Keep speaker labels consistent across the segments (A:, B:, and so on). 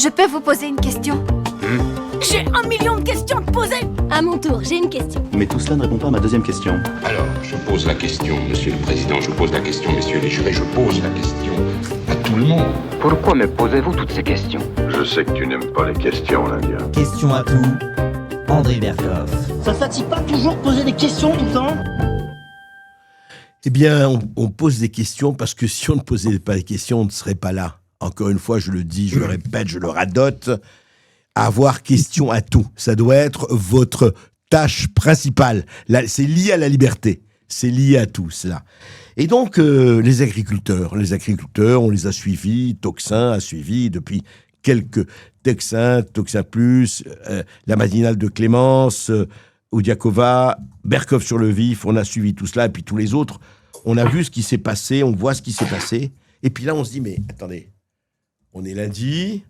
A: Je peux vous poser une question?
B: J'ai 1 million de questions à te poser.
C: À mon tour, j'ai une question.
D: Mais tout cela ne répond pas à ma deuxième question.
E: Alors, je pose la question, monsieur le président, je pose la question, messieurs les jurés, je pose la question à tout le monde.
F: Pourquoi me posez-vous toutes ces questions?
E: Je sais que tu n'aimes pas les questions, l'Indien.
G: Question à tout, André Berkoff.
H: Ça te fatigue pas toujours de poser des questions tout le temps?
I: Eh bien, on pose des questions parce que si on ne posait pas les questions, on ne serait pas là. Encore une fois, je le dis, je le répète, je le radote. Avoir question à tout, ça doit être votre tâche principale. Là, c'est lié à la liberté, c'est lié à tout cela. Et donc, les agriculteurs, on les a suivis, Tocsin a suivi depuis quelques Texins, Tocsin Plus, la matinale de Clémence, Oudiakova, Berkoff sur le vif, on a suivi tout cela, et puis tous les autres, on a vu ce qui s'est passé, on voit ce qui s'est passé, et puis là on se dit, mais attendez, on est lundi,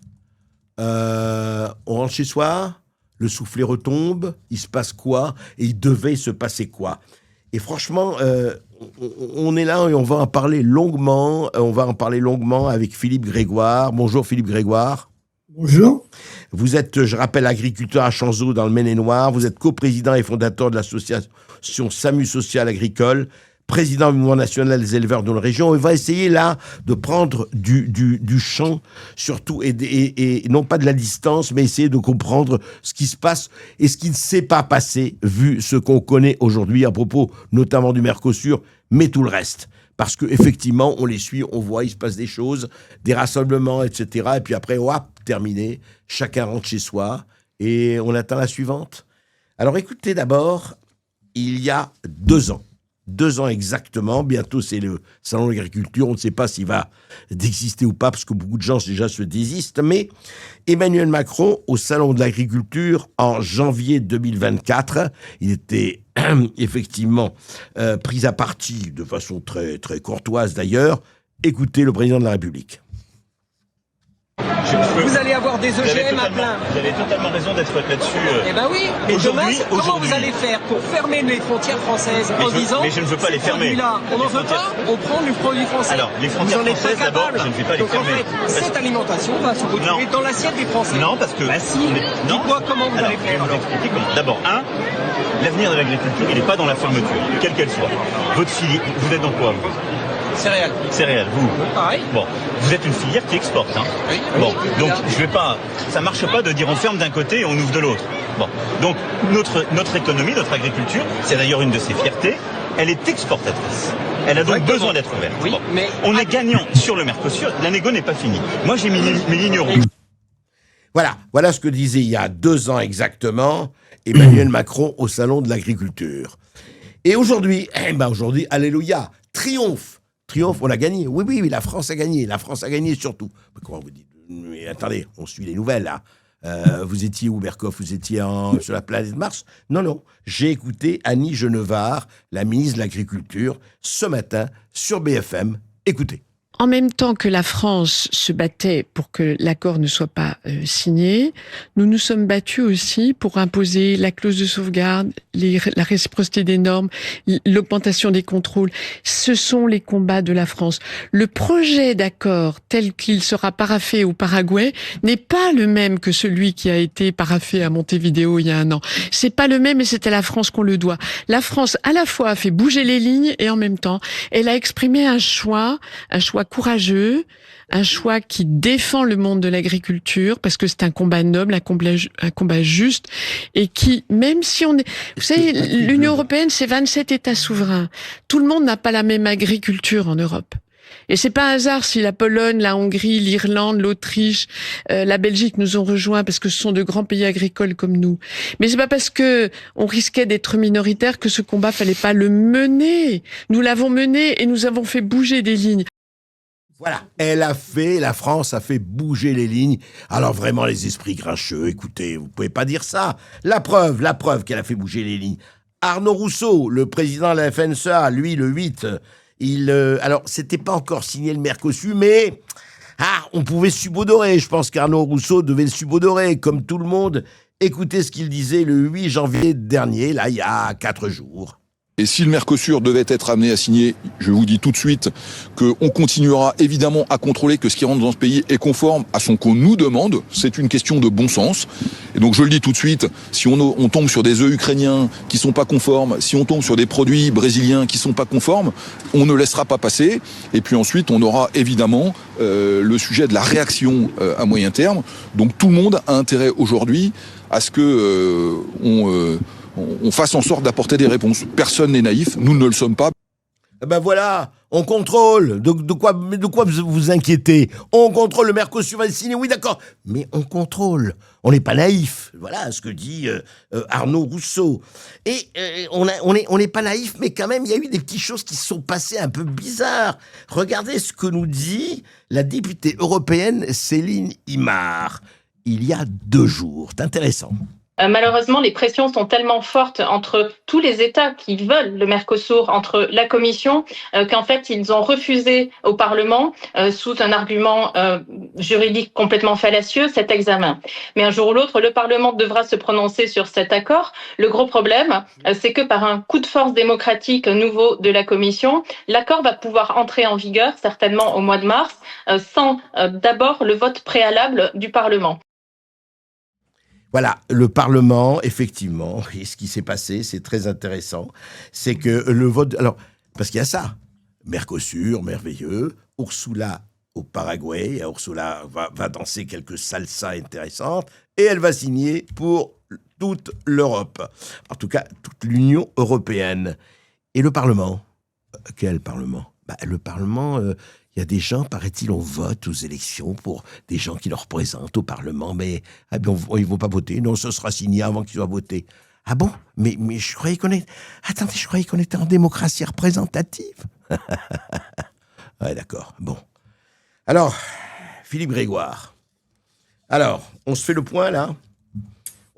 I: on rentre chez soi, le soufflet retombe, il se passe quoi? Et il devait se passer quoi? Et franchement, on est là et on va en parler longuement, avec Philippe Grégoire. Bonjour Philippe Grégoire.
J: Bonjour.
I: Vous êtes, je rappelle, agriculteur à Chanzeau dans le Maine-et-Loire. Vous êtes coprésident et fondateur de l'association SAMU Social Agricole, président du mouvement national des éleveurs de la région. On va essayer là de prendre du champ, surtout, et non pas de la distance, mais essayer de comprendre ce qui se passe et ce qui ne s'est pas passé, vu ce qu'on connaît aujourd'hui à propos notamment du Mercosur, mais tout le reste. Parce qu'effectivement, on les suit, on voit, il se passe des choses, des rassemblements, etc. Et puis après, hop, terminé, chacun rentre chez soi et on attend la suivante. Alors écoutez d'abord, il y a 2 ans, 2 ans exactement, bientôt c'est le salon de l'agriculture, on ne sait pas s'il va exister ou pas, parce que beaucoup de gens déjà se désistent, mais Emmanuel Macron, au salon de l'agriculture, en janvier 2024, il était effectivement pris à partie, de façon très, très courtoise d'ailleurs. Écoutez le président de la République.
K: Vous allez avoir des OGM à plein.
L: Vous avez totalement raison d'être là-dessus.
K: Eh ben oui, mais demain, comment vous allez faire pour fermer les frontières françaises en disant...
L: Mais je ne veux pas les fermer.
K: Là, on n'en veut pas, on prend du produit français.
L: Alors, les frontières françaises, d'abord, je ne vais pas les fermer.
K: Donc en fait, cette alimentation va se retrouver dans l'assiette des Français.
L: Non, parce que...
K: Bah si, dites-moi comment vous allez faire.
L: Je vais vous expliquer comment. D'abord, l'avenir de l'agriculture, il n'est pas dans la fermeture, quelle qu'elle soit. Votre filière, vous êtes dans quoi, vous? Céréales, vous.
K: Pareil.
L: Bon, vous êtes une filière qui exporte, hein.
K: Oui.
L: Bon, donc je vais pas, ça marche pas de dire on ferme d'un côté et on ouvre de l'autre. Bon, donc notre économie, notre agriculture, c'est d'ailleurs une de ses fiertés, elle est exportatrice. Elle a donc besoin d'être ouverte.
K: Oui,
L: bon.
K: mais
L: on est gagnant sur le Mercosur, la négo n'est pas finie. Moi j'ai mis mes lignes rouges.
I: Voilà ce que disait il y a 2 ans exactement Emmanuel Macron au salon de l'agriculture. Et aujourd'hui, alléluia, triomphe, on a gagné. Oui, la France a gagné surtout. Mais comment vous dites? Mais attendez, on suit les nouvelles là. Vous étiez où, Berkoff? Vous étiez sur la planète Mars? Non, j'ai écouté Annie Genevard, la ministre de l'Agriculture, ce matin sur BFM. Écoutez.
M: En même temps que la France se battait pour que l'accord ne soit pas signé, nous nous sommes battus aussi pour imposer la clause de sauvegarde, la réciprocité des normes, l'augmentation des contrôles. Ce sont les combats de la France. Le projet d'accord tel qu'il sera paraphé au Paraguay n'est pas le même que celui qui a été paraphé à Montevideo il y a 1 an. C'est pas le même et c'est à la France qu'on le doit. La France, à la fois, a fait bouger les lignes et en même temps, elle a exprimé un choix courageux, un choix qui défend le monde de l'agriculture parce que c'est un combat noble, un combat juste et qui, même si on est... Vous savez, l'Union européenne, c'est 27 États souverains. Tout le monde n'a pas la même agriculture en Europe. Et c'est pas un hasard si la Pologne, la Hongrie, l'Irlande, l'Autriche, la Belgique nous ont rejoints parce que ce sont de grands pays agricoles comme nous. Mais c'est pas parce que on risquait d'être minoritaire que ce combat fallait pas le mener. Nous l'avons mené et nous avons fait bouger des lignes.
I: Voilà, la France a fait bouger les lignes. Alors vraiment, les esprits grincheux, écoutez, vous pouvez pas dire ça. La preuve qu'elle a fait bouger les lignes. Arnaud Rousseau, le président de la FNSEA, lui, le 8, alors, c'était pas encore signé le Mercosur, mais on pouvait subodorer. Je pense qu'Arnaud Rousseau devait subodorer, comme tout le monde. Écoutez ce qu'il disait le 8 janvier dernier, là, il y a 4 jours.
A: Et si le Mercosur devait être amené à signer, je vous dis tout de suite qu'on continuera évidemment à contrôler que ce qui rentre dans ce pays est conforme à ce qu'on nous demande. C'est une question de bon sens. Et donc je le dis tout de suite, si on tombe sur des œufs ukrainiens qui sont pas conformes, si on tombe sur des produits brésiliens qui sont pas conformes, on ne laissera pas passer. Et puis ensuite, on aura évidemment le sujet de la réaction à moyen terme. Donc tout le monde a intérêt aujourd'hui à ce que on fasse en sorte d'apporter des réponses. Personne n'est naïf, nous ne le sommes pas.
I: Ben voilà, on contrôle. De quoi vous inquiétez? On contrôle, le Mercosur va le signer, oui d'accord, mais on contrôle. On n'est pas naïf. Voilà ce que dit Arnaud Rousseau. Et on n'est pas naïf, mais quand même, il y a eu des petites choses qui se sont passées un peu bizarres. Regardez ce que nous dit la députée européenne Céline Imar il y a 2 jours. C'est intéressant.
C: Malheureusement, les pressions sont tellement fortes entre tous les États qui veulent le Mercosur, entre la Commission, qu'en fait, ils ont refusé au Parlement, sous un argument juridique complètement fallacieux, cet examen. Mais un jour ou l'autre, le Parlement devra se prononcer sur cet accord. Le gros problème, c'est que par un coup de force démocratique nouveau de la Commission, l'accord va pouvoir entrer en vigueur, certainement au mois de mars, sans d'abord le vote préalable du Parlement.
I: Voilà, le Parlement, effectivement, et ce qui s'est passé, c'est très intéressant, c'est que le vote... Alors, parce qu'il y a ça, Mercosur, merveilleux, Ursula au Paraguay, Ursula va danser quelques salsas intéressantes, et elle va signer pour toute l'Europe, en tout cas toute l'Union européenne. Et le Parlement, quel Parlement? Le Parlement... il y a des gens, paraît-il, on vote aux élections pour des gens qui le représentent au Parlement, mais ils ne vont pas voter. Non, ce sera signé avant qu'ils soient votés. Ah bon? Mais je croyais qu'on était... Attendez, je croyais qu'on était en démocratie représentative. Ouais, d'accord. Bon. Alors, Philippe Grégoire. Alors, on se fait le point, là?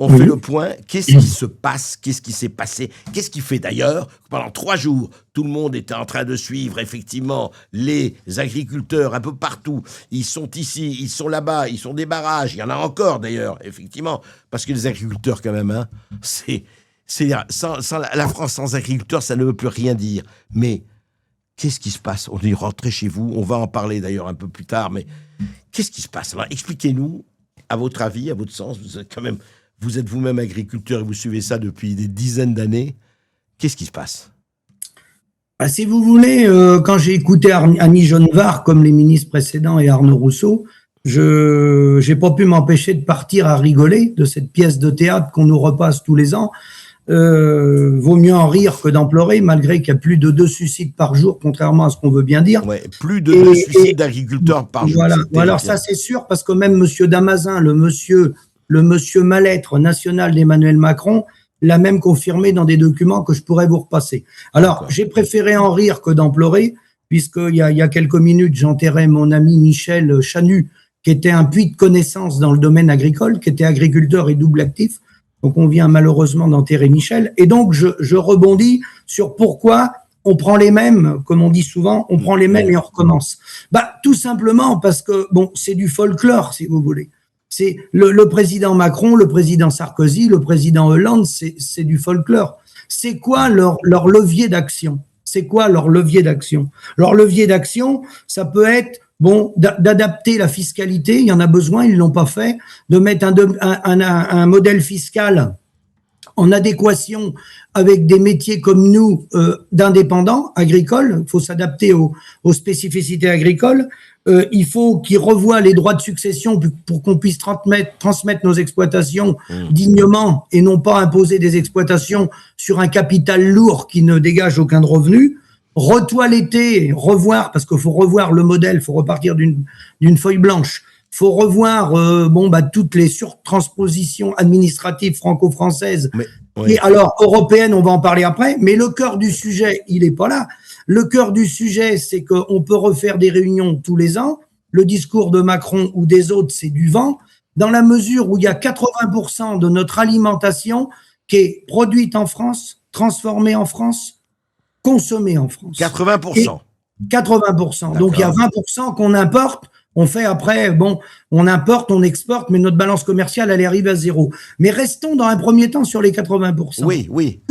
I: On fait le point. Qu'est-ce qui se passe? Qu'est-ce qui s'est passé? Qu'est-ce qui fait d'ailleurs que pendant 3 jours, tout le monde était en train de suivre effectivement les agriculteurs un peu partout. Ils sont ici, ils sont là-bas, ils sont des barrages. Il y en a encore d'ailleurs, effectivement, parce que les agriculteurs quand même, sans la France sans agriculteurs, ça ne veut plus rien dire. Mais qu'est-ce qui se passe? On est rentré chez vous. On va en parler d'ailleurs un peu plus tard. Mais qu'est-ce qui se passe? Alors, expliquez-nous, à votre avis, à votre sens, vous êtes vous-même agriculteur et vous suivez ça depuis des dizaines d'années. Qu'est-ce qui se passe?
H: Si vous voulez, quand j'ai écouté Annie Genevard, comme les ministres précédents et Arnaud Rousseau, je n'ai pas pu m'empêcher de partir à rigoler de cette pièce de théâtre qu'on nous repasse tous les ans. Vaut mieux en rire que d'en pleurer, malgré qu'il y a plus de 2 suicides par jour, contrairement à ce qu'on veut bien dire.
I: Ouais, plus de 2 suicides d'agriculteurs par jour.
H: Voilà. Alors ça, c'est sûr, parce que même M. Damazin, le monsieur mal-être national d'Emmanuel Macron, l'a même confirmé dans des documents que je pourrais vous repasser. Alors, j'ai préféré en rire que d'en pleurer, puisqu'il y a quelques minutes, j'enterrais mon ami Michel Chanu, qui était un puits de connaissances dans le domaine agricole, qui était agriculteur et double actif. Donc, on vient malheureusement d'enterrer Michel. Et donc, je rebondis sur pourquoi on prend les mêmes, comme on dit souvent, on prend les mêmes et on recommence. Tout simplement parce que, c'est du folklore, si vous voulez. C'est le président Macron, le président Sarkozy, le président Hollande, c'est du folklore. C'est quoi leur levier d'action? C'est quoi leur levier d'action? Leur levier d'action, ça peut être d'adapter la fiscalité, il y en a besoin, ils l'ont pas fait, de mettre un modèle fiscal en adéquation avec des métiers comme nous, d'indépendants agricoles. Il faut s'adapter aux spécificités agricoles. Il faut qu'ils revoient les droits de succession pour qu'on puisse transmettre nos exploitations dignement et non pas imposer des exploitations sur un capital lourd qui ne dégage aucun revenu. Retoiletter, revoir, parce qu'il faut revoir le modèle, il faut repartir d'une feuille blanche. Il faut revoir toutes les surtranspositions administratives franco-françaises. Et alors, européennes, on va en parler après, mais le cœur du sujet, il n'est pas là. Le cœur du sujet, c'est qu'on peut refaire des réunions tous les ans. Le discours de Macron ou des autres, c'est du vent, dans la mesure où il y a 80% de notre alimentation qui est produite en France, transformée en France, consommée en France.
I: 80%.
H: 80%. Donc, il y a 20% qu'on importe. On fait après, on importe, on exporte, mais notre balance commerciale, elle arrive à 0. Mais restons dans un premier temps sur les 80%.
I: Oui.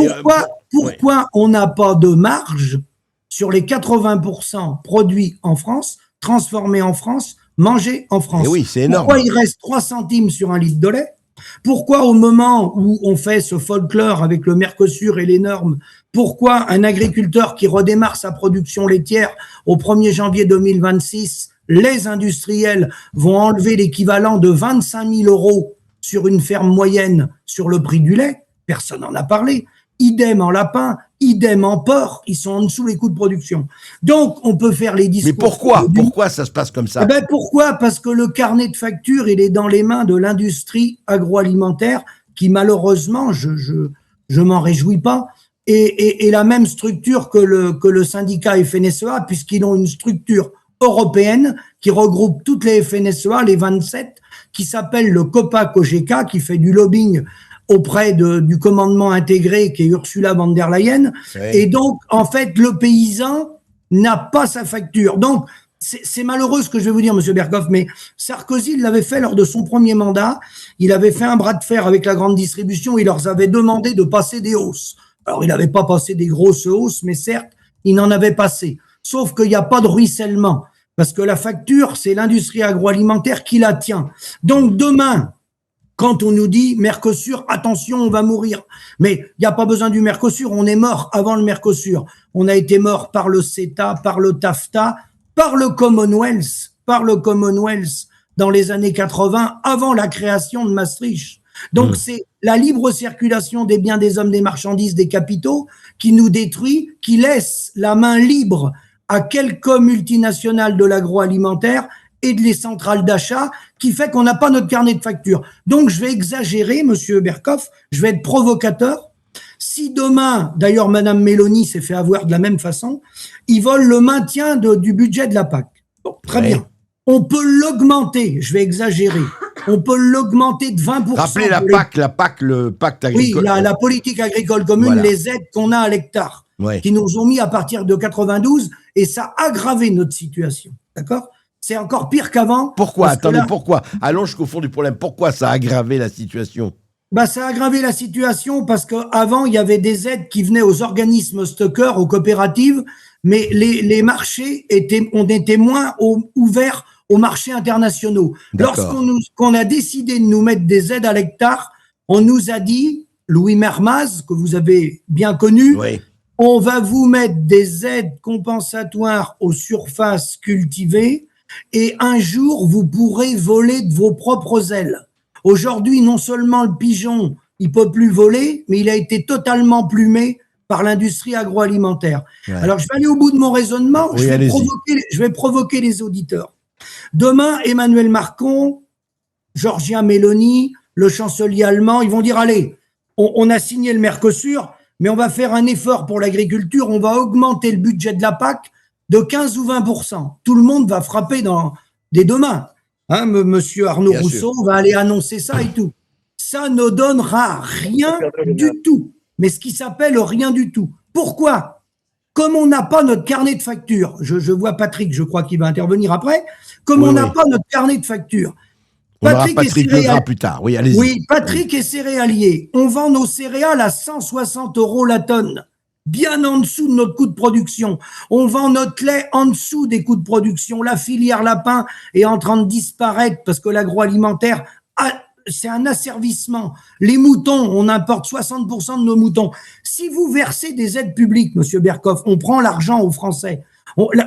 H: pourquoi on n'a pas de marge sur les 80% produits en France, transformés en France, mangés en France?
I: Et oui, c'est énorme.
H: Pourquoi il reste 3 centimes sur 1 litre de lait? Pourquoi au moment où on fait ce folklore avec le Mercosur et les normes, pourquoi un agriculteur qui redémarre sa production laitière au 1er janvier 2026, les industriels vont enlever l'équivalent de 25 000 € sur une ferme moyenne sur le prix du lait? Personne n'en a parlé. Idem en lapin, idem en porc, ils sont en dessous les coûts de production. Donc, on peut faire les discours.
I: Mais pourquoi? Pourquoi ça se passe comme ça?
H: Pourquoi? Parce que le carnet de factures, il est dans les mains de l'industrie agroalimentaire qui, malheureusement, je m'en réjouis pas, et la même structure que le syndicat FNSEA, puisqu'ils ont une structure européenne qui regroupe toutes les FNSEA, les 27, qui s'appelle le COPA-COGECA, qui fait du lobbying auprès du commandement intégré qui est Ursula von der Leyen. Ouais. Et donc, en fait, le paysan n'a pas sa facture. Donc, c'est malheureux ce que je vais vous dire, Monsieur Berghoff, mais Sarkozy l'avait fait lors de son premier mandat. Il avait fait un bras de fer avec la grande distribution. Il leur avait demandé de passer des hausses. Alors, il n'avait pas passé des grosses hausses, mais certes, il en avait passé. Sauf qu'il n'y a pas de ruissellement. Parce que la facture, c'est l'industrie agroalimentaire qui la tient. Donc, demain, quand on nous dit Mercosur, attention, on va mourir. Mais il n'y a pas besoin du Mercosur, on est mort avant le Mercosur. On a été mort par le CETA, par le TAFTA, par le Commonwealth dans les années 80, avant la création de Maastricht. Donc c'est la libre circulation des biens, des hommes, des marchandises, des capitaux qui nous détruit, qui laisse la main libre à quelques multinationales de l'agroalimentaire et de les centrales d'achat, qui fait qu'on n'a pas notre carnet de factures. Donc, je vais exagérer, Monsieur Berghoff, je vais être provocateur. Si demain, d'ailleurs, Madame Mélanie s'est fait avoir de la même façon, ils veulent le maintien du budget de la PAC. Bon, très bien. On peut l'augmenter, je vais exagérer. On peut l'augmenter de 20%.
I: Rappelez la PAC, le pacte agricole.
H: Oui, la politique agricole commune, voilà. Les aides qu'on a à l'hectare, qui nous ont mis à partir de 92, et ça a aggravé notre situation. D'accord ? C'est encore pire qu'avant.
I: Pourquoi? Attendez, pourquoi? Allons jusqu'au fond du problème. Pourquoi ça a aggravé la situation?
H: Ça a aggravé la situation parce qu'avant, il y avait des aides qui venaient aux organismes stockeurs, aux coopératives, mais les marchés on était moins ouverts aux marchés internationaux. Lorsqu'on a décidé de nous mettre des aides à l'hectare, on nous a dit, Louis Mermaz, que vous avez bien connu, on va vous mettre des aides compensatoires aux surfaces cultivées, et un jour, vous pourrez voler de vos propres ailes. Aujourd'hui, non seulement le pigeon, il peut plus voler, mais il a été totalement plumé par l'industrie agroalimentaire. Ouais. Alors, je vais aller au bout de mon raisonnement.
I: Oui,
H: je vais provoquer les auditeurs. Demain, Emmanuel Macron, Giorgia Meloni, le chancelier allemand, ils vont dire, allez, on a signé le Mercosur, mais on va faire un effort pour l'agriculture, on va augmenter le budget de la PAC de 15 ou 20%. Tout le monde va frapper dès demain. Monsieur Arnaud Rousseau va aller annoncer ça et tout. Ça ne donnera rien du tout. Mais ce qui s'appelle rien du tout. Pourquoi? Comme on n'a pas notre carnet de factures, je vois Patrick, je crois qu'il va intervenir après, comme on n'a pas notre carnet de factures.
I: Patrick plus tard. Oui, allez-y.
H: Oui, Patrick est céréalier. On vend nos céréales à 160 € la tonne. Bien en dessous de notre coût de production. On vend notre lait en dessous des coûts de production. La filière lapin est en train de disparaître parce que l'agroalimentaire, c'est un asservissement. Les moutons, on importe 60% de nos moutons. Si vous versez des aides publiques, Monsieur Berghoff, on prend l'argent aux Français.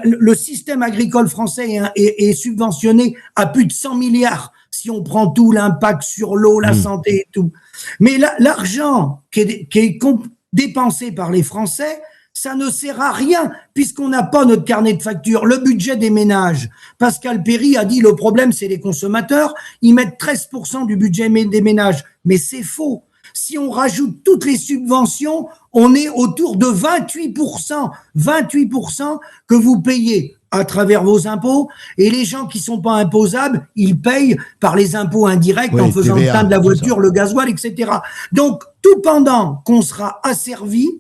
H: Le système agricole français est subventionné à plus de 100 milliards si on prend tout, l'impact sur l'eau, la santé et tout. Mais l'argent qui est dépensé par les Français, ça ne sert à rien puisqu'on n'a pas notre carnet de factures. Le budget des ménages, Pascal Perry a dit le problème c'est les consommateurs, ils mettent 13% du budget des ménages, mais c'est faux. Si on rajoute toutes les subventions, on est autour de 28%, 28% que vous payez à travers vos impôts, et les gens qui sont pas imposables, ils payent par les impôts indirects en faisant le plein de la voiture, le gasoil, etc. Donc, tout pendant qu'on sera asservi,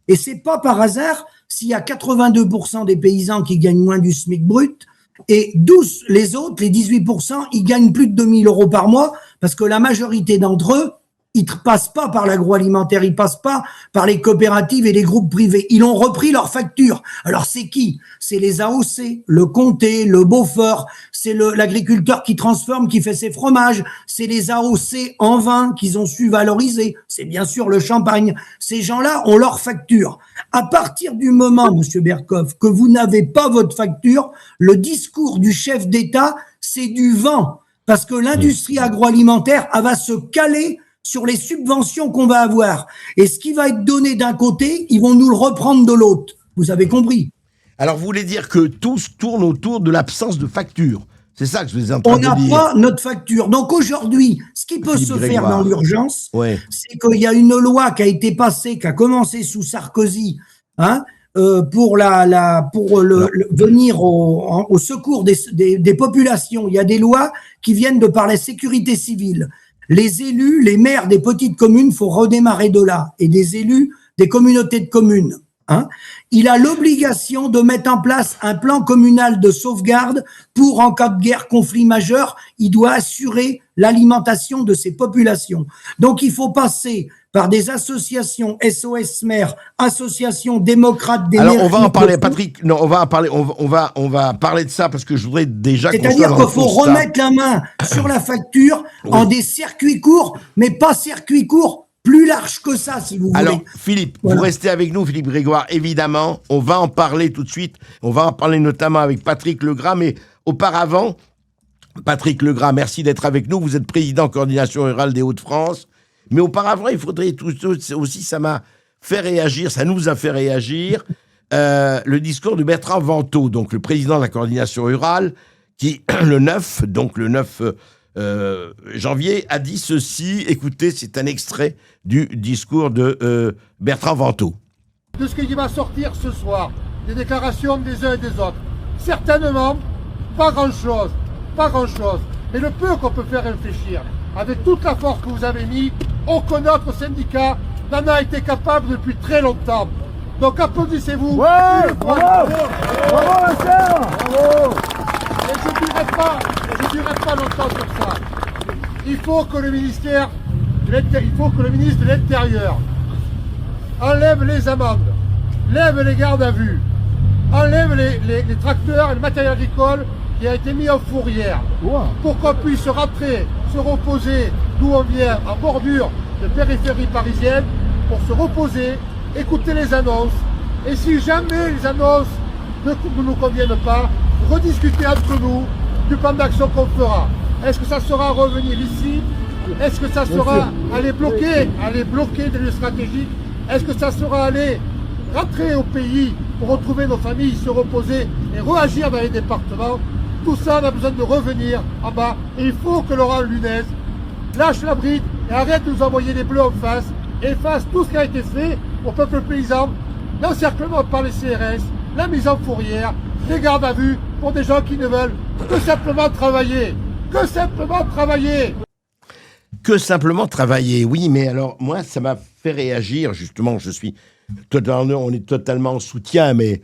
H: et c'est pas par hasard s'il y a 82% des paysans qui gagnent moins du SMIC brut, et 12, les autres, les 18%, ils gagnent plus de 2 000 € par mois, parce que la majorité d'entre eux, ils ne passent pas par l'agroalimentaire, ils passent pas par les coopératives et les groupes privés. Ils ont repris leurs factures. Alors c'est qui? C'est les AOC, le Comté, le Beaufort, c'est l'agriculteur qui transforme, qui fait ses fromages, c'est les AOC en vin qu'ils ont su valoriser, c'est bien sûr le champagne. Ces gens-là ont leur facture. À partir du moment, Monsieur Berkoff, que vous n'avez pas votre facture, le discours du chef d'État, c'est du vent. Parce que l'industrie agroalimentaire, elle va se caler sur les subventions qu'on va avoir. Et ce qui va être donné d'un côté, ils vont nous le reprendre de l'autre. Vous avez compris?
I: Alors, vous voulez dire que tout tourne autour de l'absence de facture? C'est ça que je vous ai en train de dire.
H: On n'a pas notre facture. Donc aujourd'hui, ce qui peut se faire dans l'urgence, c'est qu'il y a une loi qui a été passée, qui a commencé sous Sarkozy, pour venir au secours des populations. Il y a des lois qui viennent de par la sécurité civile. Les élus, les maires des petites communes, faut redémarrer de là, et des élus des communautés de communes. Il a l'obligation de mettre en place un plan communal de sauvegarde pour, en cas de guerre, conflit majeur, il doit assurer l'alimentation de ces populations. Donc, il faut passer par des associations SOS Maires, associations démocrates des
I: Alors,
H: maires.
I: on va en parler, Patrick. Non, on va parler de ça parce que je voudrais déjà.
H: C'est-à-dire qu'il faut remettre la main sur la facture en des circuits courts, mais pas circuits courts plus large que ça, si vous voulez.
I: Alors, Philippe, vous restez avec nous, Philippe Grégoire, évidemment. On va en parler tout de suite. On va en parler notamment avec Patrick Legras. Mais auparavant, Patrick Legras, merci d'être avec nous. Vous êtes président coordination rurale des Hauts-de-France. Mais auparavant, il faudrait aussi, ça m'a fait réagir, ça nous a fait réagir, le discours de Bertrand Vantaux, donc le président de la coordination rurale, qui, le 9 janvier, a dit ceci. Écoutez, c'est un extrait du discours de Bertrand Vantaux.
J: De ce qui va sortir ce soir, des déclarations des uns et des autres, certainement, pas grand-chose. Mais le peu qu'on peut faire réfléchir, avec toute la force que vous avez mis, aucun autre syndicat n'en a été capable depuis très longtemps. Donc applaudissez-vous.
N: Ouais, bravo, bravo.
J: Et je dirai pas longtemps sur ça. Il faut que le ministre de l'Intérieur enlève les amendes, lève les gardes à vue, enlève les tracteurs et le matériel agricole qui a été mis en fourrière, pour qu'on puisse rentrer, se reposer d'où on vient, en bordure de périphérie parisienne, pour se reposer, écouter les annonces, et si jamais les annonces ne nous conviennent pas, rediscuter entre nous du plan d'action qu'on fera. Est-ce que ça sera revenir ici? Est-ce que ça sera aller bloquer des lieux stratégiques? Est-ce que ça sera aller rentrer au pays pour retrouver nos familles, se reposer et réagir dans les départements? Tout ça, on a besoin de revenir en bas. Et il faut que Laurent Nunez lâche la bride et arrête de nous envoyer les bleus en face et fasse tout ce qui a été fait au peuple paysan, l'encerclement par les CRS, la mise en fourrière, les gardes à vue pour des gens qui ne veulent que simplement travailler. Que simplement travailler.
I: Que simplement travailler, oui, mais alors, moi, ça m'a fait réagir, justement, on est totalement en soutien, mais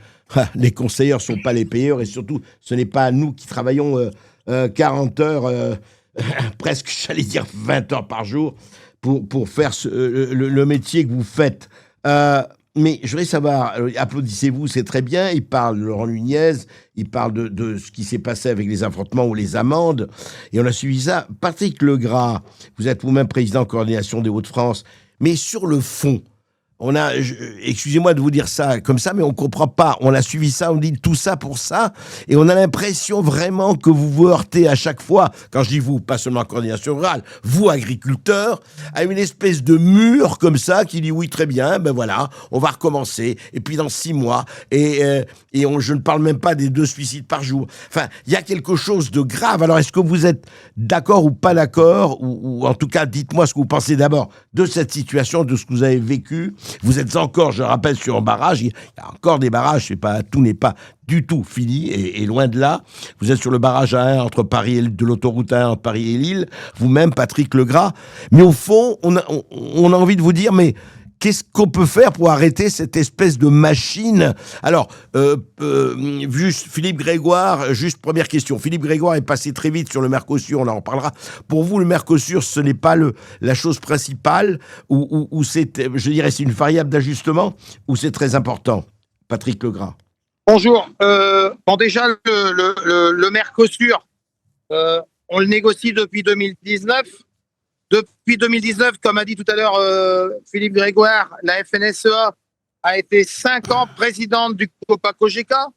I: les conseillers ne sont pas les payeurs, et surtout, ce n'est pas nous qui travaillons 40 heures, presque, j'allais dire 20 heures par jour, pour faire le métier que vous faites. Mais je voudrais savoir, applaudissez-vous, c'est très bien, il parle de Laurent Nunez, il parle de ce qui s'est passé avec les affrontements ou les amendes, et on a suivi ça. Patrick Legras, vous êtes vous-même président de coordination des Hauts-de-France, mais sur le fond, excusez-moi de vous dire ça comme ça, mais on comprend pas. On a suivi ça, on dit tout ça pour ça, et on a l'impression vraiment que vous vous heurtez à chaque fois, quand je dis vous, pas seulement coordination rurale, vous agriculteurs, à une espèce de mur comme ça qui dit oui très bien, ben voilà, on va recommencer, et puis dans 6 mois, je ne parle même pas des 2 suicides par jour. Enfin, il y a quelque chose de grave. Alors est-ce que vous êtes d'accord ou pas d'accord, ou en tout cas dites-moi ce que vous pensez d'abord de cette situation, de ce que vous avez vécu. Vous êtes encore, je rappelle, sur un barrage. Il y a encore des barrages. Tout n'est pas du tout fini, et loin de là. Vous êtes sur le barrage A1 entre Paris de l'autoroute A1 entre Paris et Lille. Vous-même, Patrick Legras. Mais au fond, on a envie de vous dire, mais qu'est-ce qu'on peut faire pour arrêter cette espèce de machine? Alors, juste Philippe Grégoire, juste première question. Philippe Grégoire est passé très vite sur le Mercosur, on en reparlera. Pour vous, le Mercosur, ce n'est pas la chose principale, ou c'est, je dirais, c'est une variable d'ajustement, ou c'est très important? Patrick Legras.
N: Bonjour. Déjà, le Mercosur, on le négocie depuis 2019. Depuis 2019, comme a dit tout à l'heure Philippe Grégoire, la FNSEA a été 5 ans présidente du COPA-COGECA.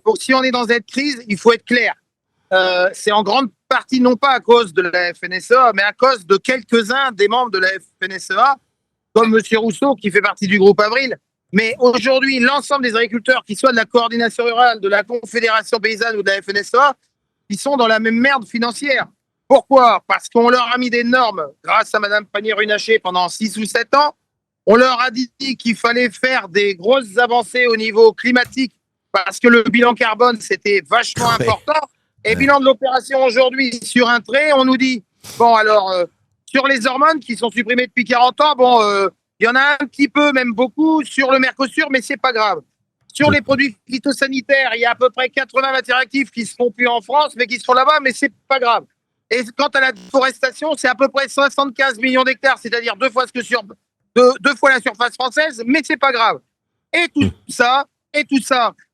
N: Donc, si on est dans cette crise, il faut être clair. C'est en grande partie non pas à cause de la FNSEA, mais à cause de quelques-uns des membres de la FNSEA, comme M. Rousseau, qui fait partie du groupe Avril. Mais aujourd'hui, l'ensemble des agriculteurs, qui soient de la coordination rurale, de la Confédération paysanne ou de la FNSEA, ils sont dans la même merde financière. Pourquoi? Parce qu'on leur a mis des normes, grâce à Mme Pannier-Runacher, pendant 6 ou 7 ans. On leur a dit qu'il fallait faire des grosses avancées au niveau climatique, parce que le bilan carbone, c'était vachement important. Et bilan de l'opération aujourd'hui, sur un trait, on nous dit, bon alors, sur les hormones qui sont supprimées depuis 40 ans, bon, il y en a un petit peu, même beaucoup, sur le Mercosur, mais c'est pas grave. Sur les produits phytosanitaires, il y a à peu près 80 matières actives qui se font plus en France, mais qui se font là-bas, mais c'est pas grave. Et quant à la déforestation, c'est à peu près 75 millions d'hectares, c'est-à-dire deux fois la surface française, mais c'est pas grave. Et tout ça,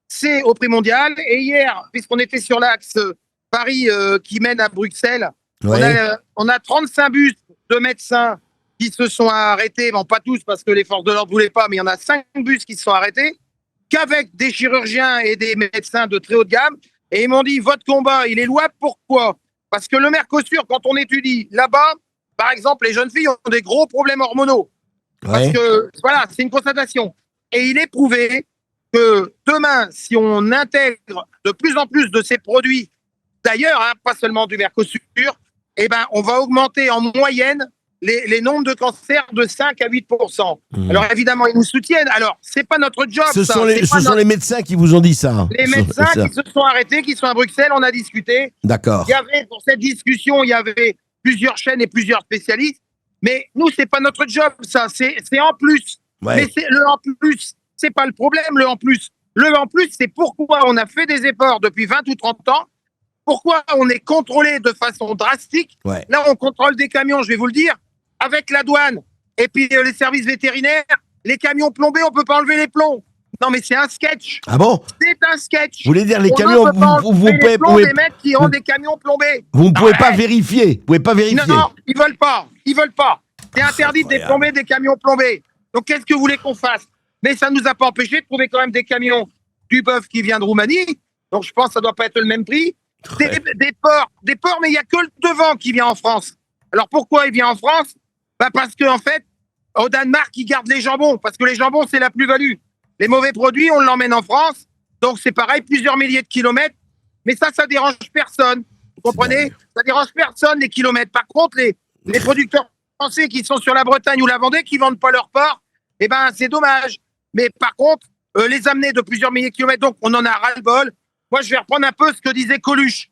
N: c'est au prix mondial. Et hier, puisqu'on était sur l'axe Paris qui mène à Bruxelles, on a 35 bus de médecins qui se sont arrêtés, bon pas tous parce que les forces de l'ordre ne voulaient pas, mais il y en a 5 bus qui se sont arrêtés, qu'avec des chirurgiens et des médecins de très haut de gamme. Et ils m'ont dit, votre combat, il est louable, pourquoi? Parce que le Mercosur, quand on étudie là-bas, par exemple, les jeunes filles ont des gros problèmes hormonaux. Parce que, voilà, c'est une constatation. Et il est prouvé que demain, si on intègre de plus en plus de ces produits, d'ailleurs, hein, pas seulement du Mercosur, eh ben, on va augmenter en moyenne les nombres de cancers de 5 à 8%. Alors évidemment, ils nous soutiennent. Alors, c'est pas notre job.
I: Ce sont les médecins qui vous ont dit ça.
N: Les médecins qui se sont arrêtés, qui sont à Bruxelles, on a discuté.
I: D'accord.
N: Il y avait, pour cette discussion, il y avait plusieurs chaînes et plusieurs spécialistes. Mais nous, c'est pas notre job, ça. C'est en plus.
I: Ouais.
N: Mais le en plus, c'est pas le problème, le en plus. Le en plus, c'est pourquoi on a fait des efforts depuis 20 ou 30 ans. Pourquoi on est contrôlé de façon drastique.
I: Ouais.
N: Là, on contrôle des camions, je vais vous le dire. Avec la douane et puis les services vétérinaires, les camions plombés, on peut pas enlever les plombs. Non, mais c'est un sketch.
I: Ah bon?
N: C'est un sketch.
I: Vous voulez dire les camions,
N: vous pouvez des mecs qui ont des camions plombés.
I: Vous ne pouvez pas vérifier. Vous pouvez pas vérifier.
N: Non, ils veulent pas. Ils veulent pas. C'est interdit de déplomber des camions plombés. Donc qu'est-ce que vous voulez qu'on fasse? Mais ça nous a pas empêché de trouver quand même des camions du bœuf qui vient de Roumanie. Donc je pense que ça doit pas être le même prix. Des porcs, mais il y a que le devant qui vient en France. Alors pourquoi il vient en France? Parce qu'en fait, au Danemark, ils gardent les jambons, parce que les jambons, c'est la plus-value. Les mauvais produits, on l'emmène en France, donc c'est pareil, plusieurs milliers de kilomètres, mais ça dérange personne. Vous comprenez? Ça dérange personne, les kilomètres. Par contre, les producteurs français qui sont sur la Bretagne ou la Vendée, qui ne vendent pas leur porc, eh ben, c'est dommage. Mais par contre, les amener de plusieurs milliers de kilomètres, donc on en a ras-le-bol. Moi, je vais reprendre un peu ce que disait Coluche.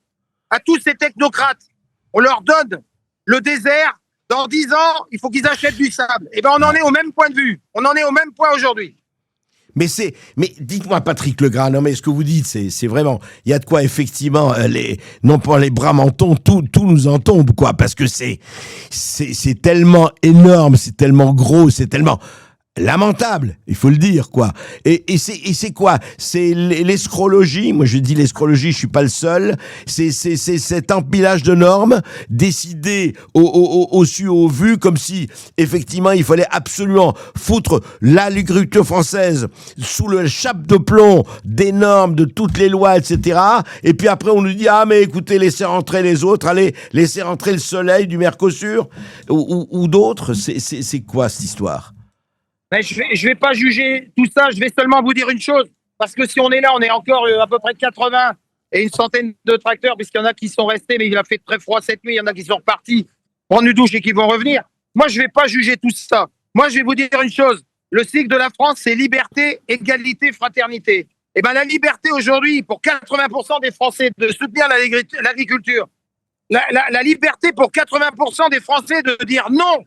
N: À tous ces technocrates, on leur donne le désert. Dans 10 ans, il faut qu'ils achètent du sable. Eh ben, on en est au même point de vue. On en est au même point aujourd'hui.
I: Mais dites-moi, Patrick Legras, non mais ce que vous dites, c'est vraiment, il y a de quoi effectivement, non pas les bras m'en tombent, tout nous en tombe, quoi, parce que c'est tellement énorme, c'est tellement gros, c'est tellement lamentable, il faut le dire, quoi. Et c'est quoi? C'est l'escrologie. Moi, je dis l'escrologie, je suis pas le seul. C'est cet empilage de normes décidé au su au vu, comme si, effectivement, il fallait absolument foutre l'agriculture française sous le chape de plomb des normes, de toutes les lois, etc. Et puis après, on nous dit, ah, mais écoutez, laissez rentrer les autres, allez, laissez rentrer le soleil du Mercosur, ou d'autres. C'est quoi, cette histoire?
N: Mais je vais pas juger tout ça, je vais seulement vous dire une chose. Parce que si on est là, on est encore à peu près 80 et une centaine de tracteurs, puisqu'il y en a qui sont restés, mais il a fait très froid cette nuit, il y en a qui sont repartis prendre une douche et qui vont revenir. Moi, je vais pas juger tout ça. Moi, je vais vous dire une chose. Le cycle de la France, c'est liberté, égalité, fraternité. Eh ben, la liberté aujourd'hui, pour 80% des Français de soutenir l'agriculture, la liberté pour 80% des Français de dire non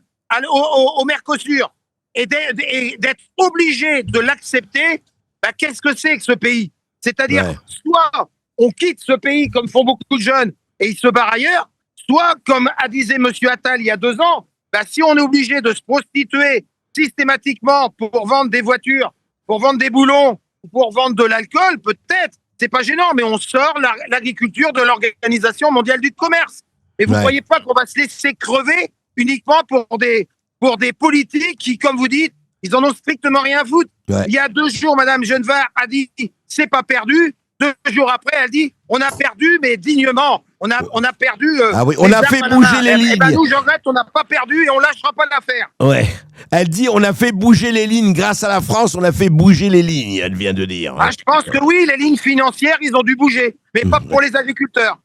N: au Mercosur, et d'être obligé de l'accepter, bah, qu'est-ce que c'est que ce pays? C'est-à-dire, soit on quitte ce pays comme font beaucoup de jeunes et ils se barrent ailleurs, soit, comme a disait M. Attal il y a 2 ans, bah, si on est obligé de se prostituer systématiquement pour vendre des voitures, pour vendre des boulons, pour vendre de l'alcool, peut-être, c'est pas gênant, mais on sort l'agriculture de l'Organisation mondiale du commerce. Et vous ne croyez pas qu'on va se laisser crever uniquement pour des politiques qui, comme vous dites, ils en ont strictement rien à foutre. Il y a 2 jours, Madame Genevard a dit « c'est pas perdu ». 2 jours après, elle dit « on a perdu, mais dignement ». On a perdu.
I: On a fait bouger les lignes.
N: Eh ben nous, je regrette, on n'a pas perdu et on lâchera pas l'affaire.
I: Ouais. Elle dit on a fait bouger les lignes grâce à la France. On a fait bouger les lignes. Elle vient de dire.
N: Ah, je pense que oui, les lignes financières, ils ont dû bouger, mais pas pour les agriculteurs.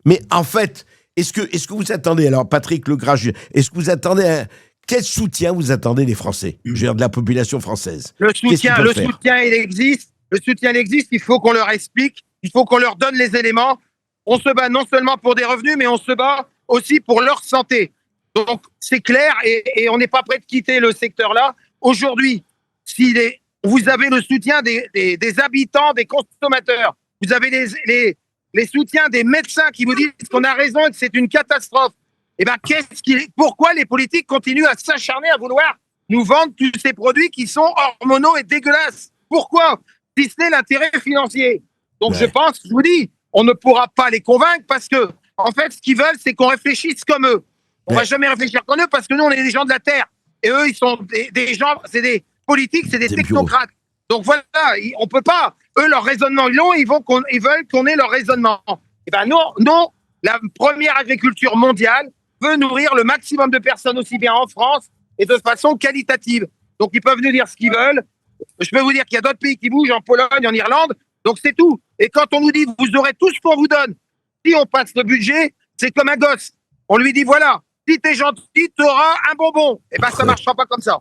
I: Mais en fait, est-ce que vous attendez, alors Patrick Legras, est-ce que vous attendez quel soutien vous attendez des Français, je veux dire de la population française?
N: Le soutien, il existe. Le soutien, il existe. Il faut qu'on leur explique. Il faut qu'on leur donne les éléments. On se bat non seulement pour des revenus, mais on se bat aussi pour leur santé. Donc, c'est clair et on n'est pas prêt de quitter le secteur-là. Aujourd'hui, vous avez le soutien des habitants, des consommateurs. Vous avez les soutiens des médecins qui vous disent qu'on a raison et que c'est une catastrophe. Eh bien, pourquoi les politiques continuent à s'acharner à vouloir nous vendre tous ces produits qui sont hormonaux et dégueulasses? Pourquoi? Si ce n'est l'intérêt financier. Donc, je pense, je vous dis, on ne pourra pas les convaincre parce que, en fait, ce qu'ils veulent, c'est qu'on réfléchisse comme eux. On va jamais réfléchir comme eux parce que nous, on est des gens de la terre. Et eux, ils sont des gens, c'est des politiques, c'est des technocrates. Donc voilà, on peut pas. Eux, leur raisonnement, ils veulent qu'on ait leur raisonnement. Et ben non, la première agriculture mondiale veut nourrir le maximum de personnes aussi bien en France et de façon qualitative. Donc ils peuvent nous dire ce qu'ils veulent. Je peux vous dire qu'il y a d'autres pays qui bougent, en Pologne, en Irlande. Donc c'est tout. Et quand on nous dit vous aurez tout ce qu'on vous donne, si on passe le budget, c'est comme un gosse. On lui dit voilà, si t'es gentil, t'auras un bonbon. Et ben ça marchera pas comme ça.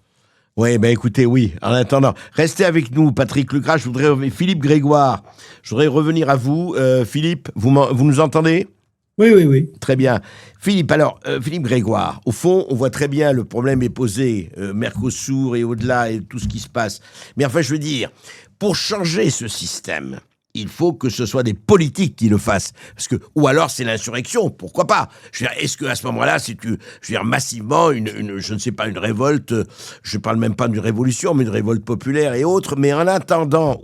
I: Oui, ben écoutez, oui. En attendant, restez avec nous, Patrick Legras. Philippe Grégoire, je voudrais revenir à vous. Philippe, vous nous entendez?
H: Oui.
I: Très bien. Philippe, alors, Philippe Grégoire, au fond, on voit très bien le problème est posé, Mercosur et au-delà et tout ce qui se passe. Mais enfin, je veux dire, pour changer ce système, il faut que ce soit des politiques qui le fassent. Ou alors c'est l'insurrection, pourquoi pas? Je veux dire, est-ce qu'à ce moment-là, massivement, je ne sais pas, une révolte, je ne parle même pas d'une révolution, mais une révolte populaire et autres, mais en attendant,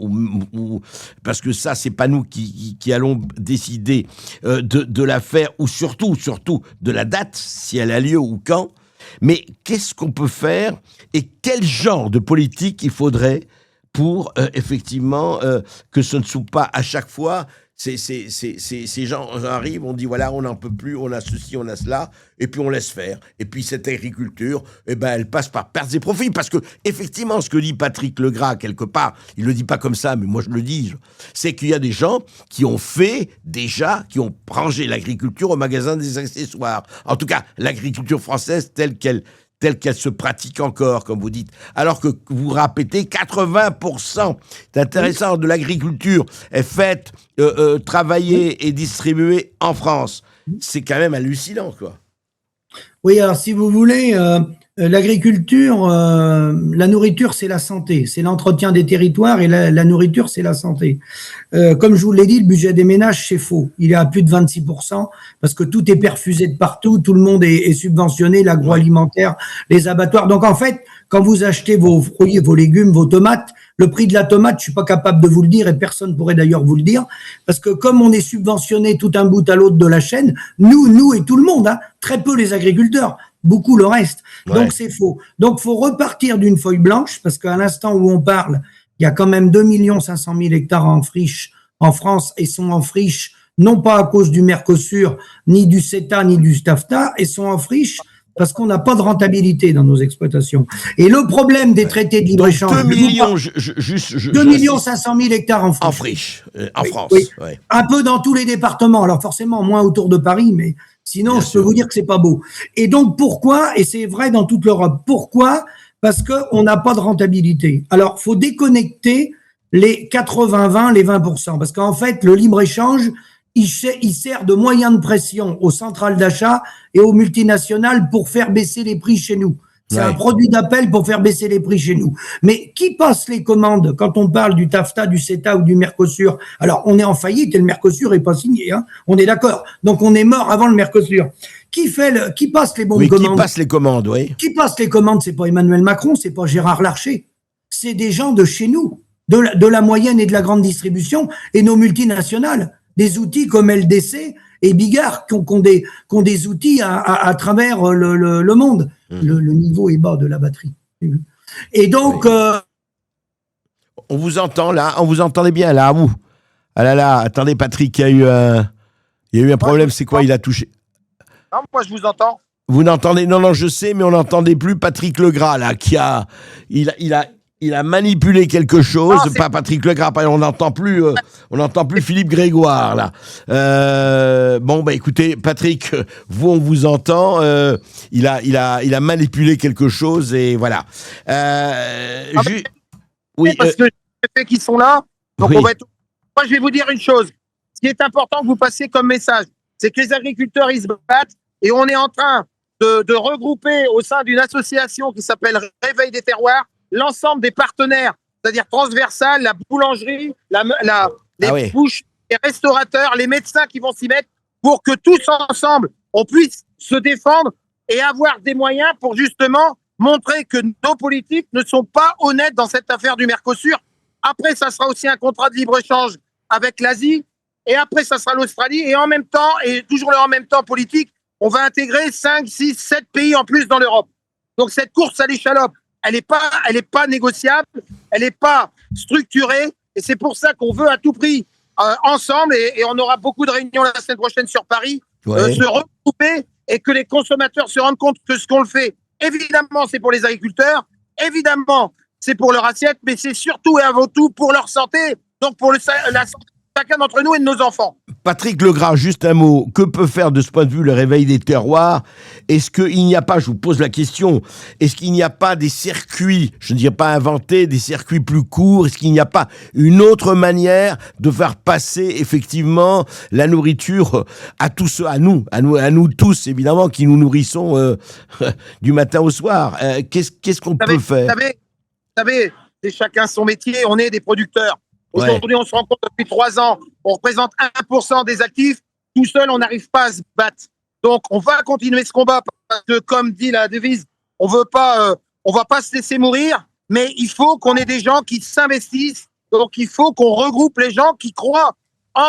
I: parce que ça, c'est pas nous qui allons décider de la faire, ou surtout de la date, si elle a lieu ou quand, mais qu'est-ce qu'on peut faire et quel genre de politique il faudrait pour effectivement que ce ne soit pas à chaque fois ces gens arrivent, on dit voilà, on n'en peut plus, on a ceci, on a cela, et puis on laisse faire. Et puis cette agriculture, elle passe par pertes et profits, parce que effectivement, ce que dit Patrick Legras quelque part, il le dit pas comme ça, mais moi je le dis, c'est qu'il y a des gens qui ont rangé l'agriculture au magasin des accessoires. En tout cas, l'agriculture française telle qu'elle se pratique encore, comme vous dites. Alors que vous répétez, 80%, c'est intéressant, de l'agriculture est faite, travaillée et distribuée en France. C'est quand même hallucinant, quoi.
H: Oui, alors si vous voulez, l'agriculture, la nourriture, c'est la santé, c'est l'entretien des territoires et la nourriture, c'est la santé. Comme je vous l'ai dit, le budget des ménages, c'est faux. Il est à plus de 26% parce que tout est perfusé de partout, tout le monde est subventionné, l'agroalimentaire, les abattoirs. Donc en fait, quand vous achetez vos fruits, vos légumes, vos tomates, le prix de la tomate, je suis pas capable de vous le dire et personne pourrait d'ailleurs vous le dire parce que comme on est subventionné tout un bout à l'autre de la chaîne, nous et tout le monde, très peu les agriculteurs, beaucoup le reste. Donc c'est faux. Donc faut repartir d'une feuille blanche parce qu'à l'instant où on parle, il y a quand même 2 500 000 hectares en friche en France et sont en friche non pas à cause du Mercosur, ni du CETA, ni du TAFTA, et sont en friche parce qu'on n'a pas de rentabilité dans nos exploitations. Et le problème des traités de libre-échange...
I: 2 millions,
H: 2 500 000 hectares en friche.
I: En friche, en France.
H: Oui. Un peu dans tous les départements. Alors forcément, moins autour de Paris, mais sinon, je peux vous dire que c'est pas beau. Et donc, pourquoi? Et c'est vrai dans toute l'Europe. Pourquoi? Parce qu'on n'a pas de rentabilité. Alors, faut déconnecter les 80-20, les 20%. Parce qu'en fait, le libre-échange, il sert de moyen de pression aux centrales d'achat et aux multinationales pour faire baisser les prix chez nous. C'est un produit d'appel pour faire baisser les prix chez nous. Mais qui passe les commandes quand on parle du TAFTA, du CETA ou du Mercosur? Alors, on est en faillite et le Mercosur est pas signé, hein. On est d'accord. Donc, on est mort avant le Mercosur. Qui passe les bons de commande?
I: Qui passe les commandes, oui.
H: Qui passe les commandes? C'est pas Emmanuel Macron, c'est pas Gérard Larcher. C'est des gens de chez nous, de la moyenne et de la grande distribution et nos multinationales. Des outils comme LDC et Bigard qui ont des outils à travers le monde. Le niveau est bas de la batterie. Et donc...
I: On vous entend là, on vous entendait bien là, à vous. Ah là là, attendez Patrick, il y a eu un problème, c'est quoi? Il a touché...
N: Non, moi je vous entends.
I: Vous n'entendez... Non, je sais, mais on n'entendait plus Patrick Legras là, il a manipulé quelque chose, non, pas Patrick Legras, on n'entend plus Philippe Grégoire là. Bon bah écoutez, Patrick, vous on vous entend, il a manipulé quelque chose et voilà.
N: Oui, parce que les faits qui sont là, donc on va être... Moi je vais vous dire une chose. Ce qui est important que vous passiez comme message, c'est que les agriculteurs ils se battent et on est en train de regrouper au sein d'une association qui s'appelle Réveil des terroirs l'ensemble des partenaires, c'est-à-dire transversal, la boulangerie, les bouches, les restaurateurs, les médecins qui vont s'y mettre pour que tous ensemble, on puisse se défendre et avoir des moyens pour justement montrer que nos politiques ne sont pas honnêtes dans cette affaire du Mercosur. Après, ça sera aussi un contrat de libre-échange avec l'Asie et après, ça sera l'Australie et en même temps, et toujours en même temps politique, on va intégrer 5, 6, 7 pays en plus dans l'Europe. Donc cette course à l'échalote, elle est pas négociable, elle n'est pas structurée, et c'est pour ça qu'on veut à tout prix, ensemble, et on aura beaucoup de réunions la semaine prochaine sur Paris, se regrouper et que les consommateurs se rendent compte que ce qu'on le fait, évidemment, c'est pour les agriculteurs, évidemment, c'est pour leur assiette, mais c'est surtout et avant tout pour leur santé, donc pour la santé de chacun d'entre nous et de nos enfants.
I: Patrick Legras, juste un mot. Que peut faire de ce point de vue le réveil des terroirs? Est-ce qu'il n'y a pas, je vous pose la question, est-ce qu'il n'y a pas des circuits, je ne dirais pas inventés, des circuits plus courts? Est-ce qu'il n'y a pas une autre manière de faire passer effectivement la nourriture à tous ceux, à nous tous évidemment, qui nous nourrissons du matin au soir? Qu'est-ce qu'on peut faire?
N: Vous savez, c'est chacun son métier, on est des producteurs. Aujourd'hui, on se rend compte depuis 3 ans, on représente 1% des actifs. Tout seul, on n'arrive pas à se battre. Donc, on va continuer ce combat parce que, comme dit la devise, on va pas se laisser mourir, mais il faut qu'on ait des gens qui s'investissent. Donc, il faut qu'on regroupe les gens qui croient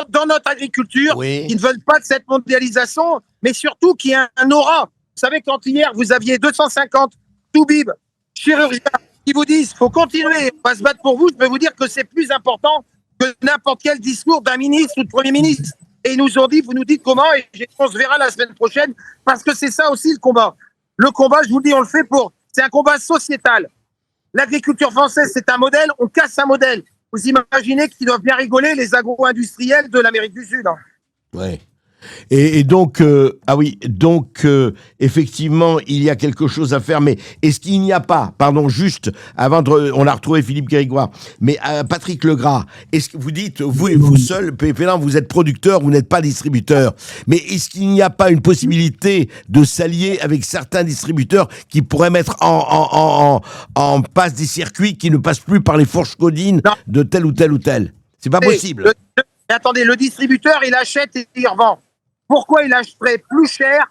N: dans notre agriculture, qui ne veulent pas de cette mondialisation, mais surtout qui a un aura. Vous savez, quand hier, vous aviez 250 toubibs, chirurgiens, qui vous disent faut continuer, on va se battre pour vous, je peux vous dire que c'est plus important que n'importe quel discours d'un ministre ou de premier ministre. Et ils nous ont dit, vous nous dites comment, et on se verra la semaine prochaine, parce que c'est ça aussi le combat. Le combat, je vous le dis, on le fait c'est un combat sociétal. L'agriculture française, c'est un modèle, on casse un modèle. Vous imaginez qu'ils doivent bien rigoler, les agro-industriels de l'Amérique du Sud.
I: Ouais. Et donc, effectivement, il y a quelque chose à faire, mais est-ce qu'il n'y a pas, juste, on a retrouvé Philippe Grégoire, mais Patrick Legras, est-ce que vous dites, vous seul, Pélan, vous êtes producteur, vous n'êtes pas distributeur, mais est-ce qu'il n'y a pas une possibilité de s'allier avec certains distributeurs qui pourraient mettre en passe des circuits qui ne passent plus par les fourches codines de tel ou tel ou tel? C'est pas possible.
N: Attendez, le distributeur, il achète et il revend. Pourquoi il achèterait plus cher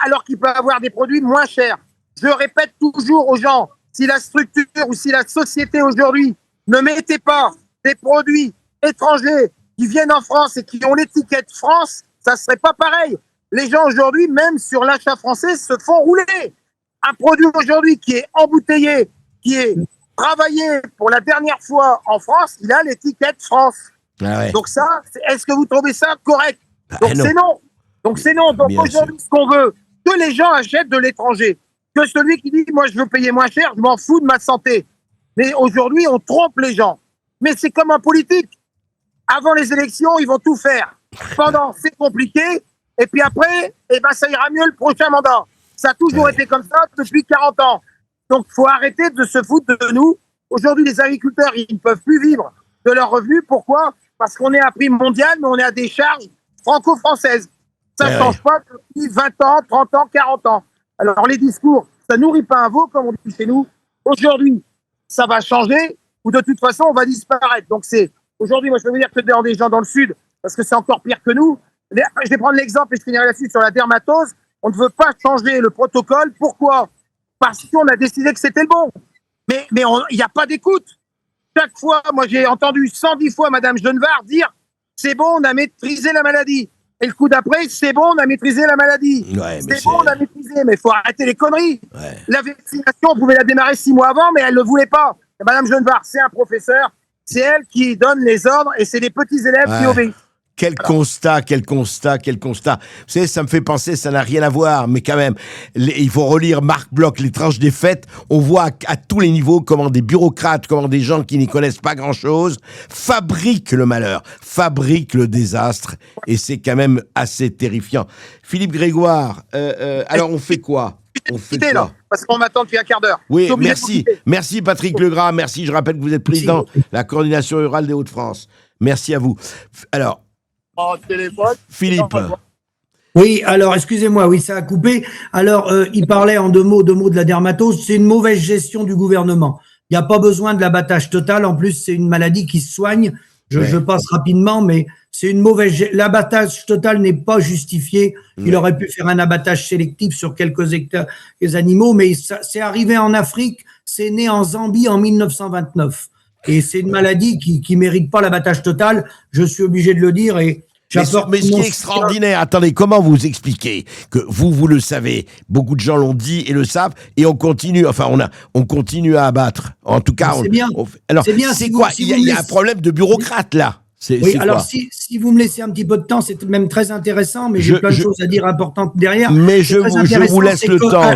N: alors qu'il peut avoir des produits moins chers? Je répète toujours aux gens, si la structure ou si la société aujourd'hui ne mettait pas des produits étrangers qui viennent en France et qui ont l'étiquette France, ça ne serait pas pareil. Les gens aujourd'hui, même sur l'achat français, se font rouler. Un produit aujourd'hui qui est embouteillé, qui est travaillé pour la dernière fois en France, il a l'étiquette France.
I: Ah ouais.
N: Donc ça, est-ce que vous trouvez ça correct? Donc c'est non. Donc c'est non. Donc aujourd'hui, ce qu'on veut, que les gens achètent de l'étranger. Que celui qui dit, moi je veux payer moins cher, je m'en fous de ma santé. Mais aujourd'hui, on trompe les gens. Mais c'est comme en politique. Avant les élections, ils vont tout faire. Pendant, c'est compliqué. Et puis après, ça ira mieux le prochain mandat. Ça a toujours été comme ça depuis 40 ans. Donc il faut arrêter de se foutre de nous. Aujourd'hui, les agriculteurs, ils ne peuvent plus vivre de leurs revenus. Pourquoi? Parce qu'on est à prix mondial, mais on est à des charges franco-françaises. Ça ne change pas depuis 20 ans, 30 ans, 40 ans. Alors les discours, vous ça nourrit pas un veau, comme on dit chez nous. Aujourd'hui, ça va changer, ou de toute façon, on va disparaître. Donc aujourd'hui, moi je peux vous dire que dans des gens dans le sud, parce que c'est encore pire que nous, je vais prendre l'exemple et je finirai là-dessus sur la dermatose, on ne veut pas changer le protocole. Pourquoi? Parce qu'on a décidé que c'était le bon. Mais il n'y a pas d'écoute. Chaque fois, moi j'ai entendu 110 fois Madame Genevard dire « c'est bon, on a maîtrisé la maladie ». Et le coup d'après, c'est bon, on a maîtrisé la maladie.
I: Ouais,
N: c'est bon, on a maîtrisé, mais il faut arrêter les conneries. Ouais. La vaccination, on pouvait la démarrer 6 mois avant, mais elle ne le voulait pas. Et Madame Genevard, c'est un professeur, c'est elle qui donne les ordres et c'est les petits élèves qui obéissent.
I: Quel constat. Vous savez, ça me fait penser, ça n'a rien à voir, mais quand même, il faut relire Marc Bloch, Les tranches des fêtes. On voit à tous les niveaux comment des bureaucrates, comment des gens qui n'y connaissent pas grand-chose fabriquent le malheur, fabriquent le désastre, et c'est quand même assez terrifiant. Philippe Grégoire, alors on fait quoi?
N: Là, parce qu'on m'attend depuis un quart d'heure.
I: Oui, merci Patrick Legras, merci. Je rappelle que vous êtes président de la coordination rurale des Hauts-de-France. Merci à vous. Alors, Philippe.
H: Oui, alors, excusez-moi, oui, ça a coupé. Alors, il parlait en deux mots de la dermatose. C'est une mauvaise gestion du gouvernement. Il n'y a pas besoin de l'abattage total. En plus, c'est une maladie qui se soigne. Je passe rapidement, mais c'est une mauvaise... L'abattage total n'est pas justifié. Il aurait pu faire un abattage sélectif sur quelques animaux, mais ça, c'est arrivé en Afrique. C'est né en Zambie en 1929. Et c'est une maladie qui mérite pas l'abattage total. Je suis obligé de le dire et j'apporte.
I: Mais ce qui est extraordinaire, attendez, comment vous expliquez que vous le savez, beaucoup de gens l'ont dit et le savent, et on continue, on continue à abattre. En tout cas,
H: c'est bien.
I: Alors, c'est quoi? Il y a un problème de bureaucrate là.
H: Oui, alors si vous me laissez un petit peu de temps, c'est même très intéressant, mais j'ai plein de choses à dire importantes derrière.
I: Mais je vous laisse le temps.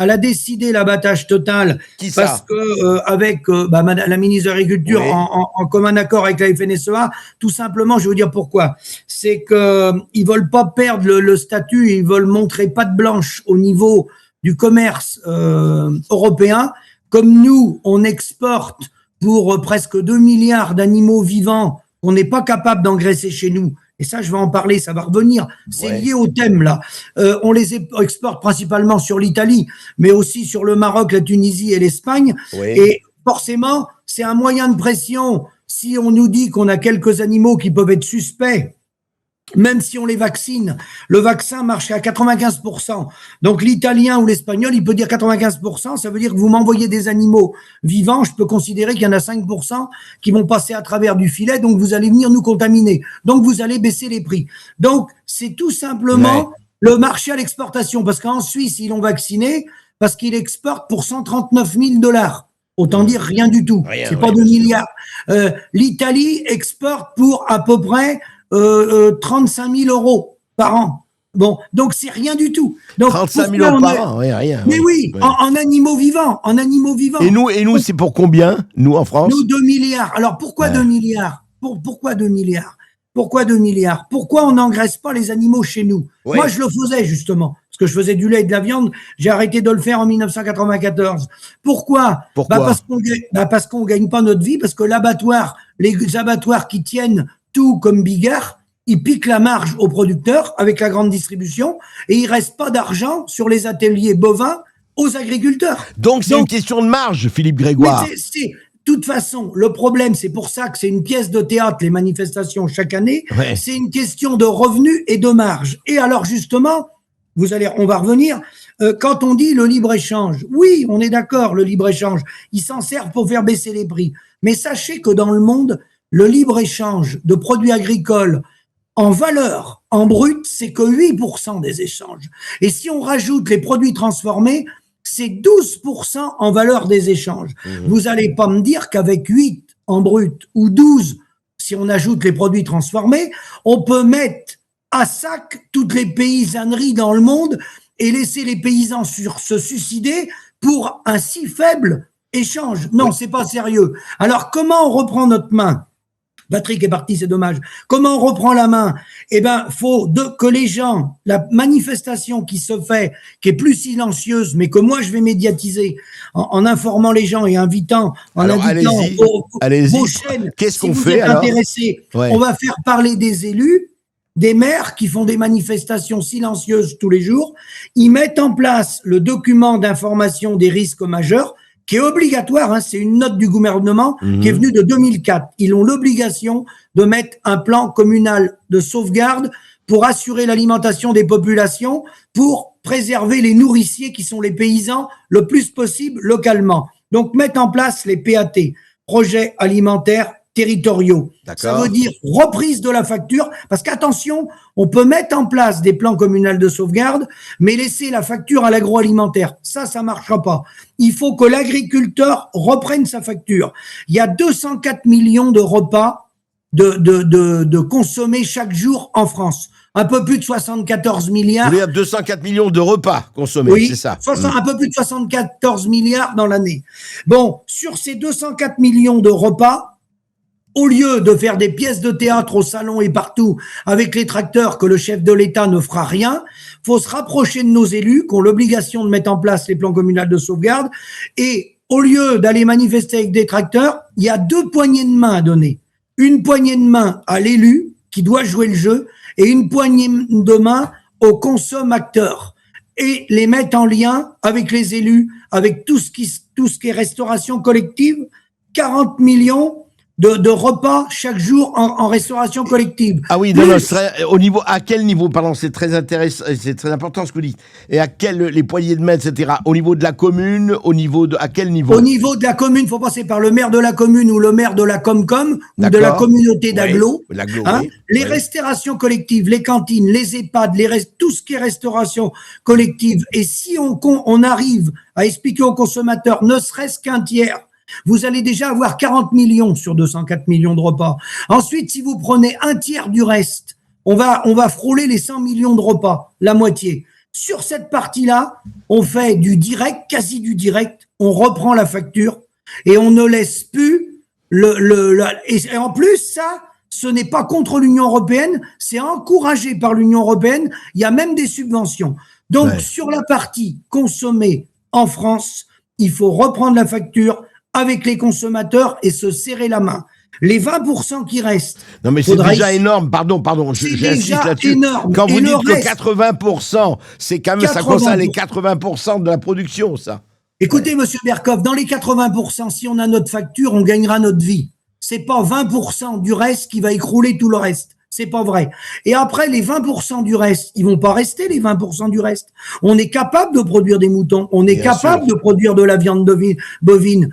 H: Elle a décidé l'abattage total parce que avec la ministre de l'Agriculture en commun accord avec la FNSEA, tout simplement, je vais vous dire pourquoi. C'est que ils veulent pas perdre le statut, ils veulent montrer patte blanche au niveau du commerce européen. Comme nous, on exporte pour presque 2 milliards d'animaux vivants qu'on n'est pas capable d'engraisser chez nous. Et ça, je vais en parler, ça va revenir. C'est lié au thème, là. On les exporte principalement sur l'Italie, mais aussi sur le Maroc, la Tunisie et l'Espagne. Et forcément, c'est un moyen de pression. Si on nous dit qu'on a quelques animaux qui peuvent être suspects, même si on les vaccine, le vaccin marche à 95%. Donc l'italien ou l'espagnol, il peut dire 95%, ça veut dire que vous m'envoyez des animaux vivants, je peux considérer qu'il y en a 5% qui vont passer à travers du filet, donc vous allez venir nous contaminer. Donc vous allez baisser les prix. Donc c'est tout simplement le marché à l'exportation, parce qu'en Suisse, ils l'ont vacciné, parce qu'il exporte pour 139 000 $. Autant dire rien du tout. C'est pas 2 milliards. L'Italie exporte pour à peu près 35 000 € par an. Bon, donc c'est rien du tout. Donc,
I: 35 000 € par an, rien.
H: Mais oui, en animaux vivants, Et
I: nous, c'est pour combien, nous, en France?
H: Nous, 2 milliards. Alors, pourquoi 2 milliards? Pourquoi 2 milliards? Pourquoi 2 milliards? Pourquoi on n'engraisse pas les animaux chez nous? Moi, je le faisais, justement. Parce que je faisais du lait et de la viande. J'ai arrêté de le faire en 1994. Pourquoi? Parce qu'on gagne pas notre vie, parce que les abattoirs qui tiennent tout comme Bigard, ils piquent la marge aux producteurs avec la grande distribution et il reste pas d'argent sur les ateliers bovins aux agriculteurs.
I: Donc c'est une question de marge, Philippe Grégoire.
H: De toute façon, le problème, c'est pour ça que c'est une pièce de théâtre, les manifestations chaque année, c'est une question de revenus et de marge. Et alors justement, on va revenir, quand on dit le libre-échange, oui, on est d'accord, le libre-échange, il s'en sert pour faire baisser les prix. Mais sachez que dans le monde, le libre-échange de produits agricoles en valeur, en brut, c'est que 8% des échanges. Et si on rajoute les produits transformés, c'est 12% en valeur des échanges. Vous n'allez pas me dire qu'avec 8 en brut ou 12, si on ajoute les produits transformés, on peut mettre à sac toutes les paysanneries dans le monde et laisser les paysans se suicider pour un si faible échange. Non, c'est pas sérieux. Alors, comment on reprend notre main? Patrick est parti, c'est dommage. Comment on reprend la main? Eh ben, faut que les gens, la manifestation qui se fait, qui est plus silencieuse, mais que moi je vais médiatiser en informant les gens et invitant, indiquant vos chaînes.
I: Qu'est-ce qu'on
H: si
I: fait
H: vous êtes intéressés, on va faire parler des élus. des maires qui font des manifestations silencieuses tous les jours. Ils mettent en place le document d'information des risques majeurs, qui est obligatoire, hein, c'est une note du gouvernement qui est venue de 2004. Ils ont l'obligation de mettre un plan communal de sauvegarde pour assurer l'alimentation des populations, pour préserver les nourriciers qui sont les paysans le plus possible localement. Donc, mettre en place les PAT, projets alimentaires territoriaux. Ça veut dire reprise de la facture, parce qu'attention, on peut mettre en place des plans communaux de sauvegarde, mais laisser la facture à l'agroalimentaire. Ça marchera pas. Il faut que l'agriculteur reprenne sa facture. Il y a 204 millions de repas de consommés chaque jour en France. Un peu plus de 74 milliards.
I: Vous voulez dire 204 millions de repas consommés,
H: oui,
I: c'est ça?
H: Un peu plus de 74 milliards dans l'année. Bon, sur ces 204 millions de repas, au lieu de faire des pièces de théâtre au salon et partout avec les tracteurs que le chef de l'État ne fera rien, faut se rapprocher de nos élus qui ont l'obligation de mettre en place les plans communaux de sauvegarde. Et au lieu d'aller manifester avec des tracteurs, il y a 2 poignées de main à donner. Une poignée de main à l'élu qui doit jouer le jeu et une poignée de main aux consommateurs. Et les mettre en lien avec les élus, avec tout ce qui est restauration collective, 40 millions de repas chaque jour en restauration collective.
I: Ah oui, non, au niveau, à quel niveau, pardon, c'est très intéressant, c'est très important ce que vous dites. Et à quel, les poignées de main, etc. Au niveau de la commune, à quel niveau?
H: Au niveau de la commune, il faut passer par le maire de la commune ou le maire de la Comcom ou de la communauté d'agglo.
I: Oui,
H: les restaurations collectives, les cantines, les EHPAD, tout ce qui est restauration collective. Et si on arrive à expliquer aux consommateurs, ne serait-ce qu'un tiers, vous allez déjà avoir 40 millions sur 204 millions de repas. Ensuite, si vous prenez un tiers du reste, on va frôler les 100 millions de repas, la moitié. Sur cette partie-là, on fait du direct, quasi du direct, on reprend la facture et on ne laisse plus et en plus, ça, ce n'est pas contre l'Union européenne, c'est encouragé par l'Union européenne, il y a même des subventions. Donc, sur la partie consommée en France, il faut reprendre la facture avec les consommateurs et se serrer la main. Les 20% qui restent.
I: Non, mais c'est déjà énorme. Pardon, j'insiste là-dessus.
H: Énorme.
I: Quand vous dites que 80%, c'est quand même, ça concerne les 80% de la production, ça.
H: Écoutez, monsieur Berkoff, dans les 80%, si on a notre facture, on gagnera notre vie. C'est pas 20% du reste qui va écrouler tout le reste. C'est pas vrai. Et après, les 20% du reste, ils vont pas rester, les 20% du reste. On est capable de produire des moutons. On est capable de produire de la viande bovine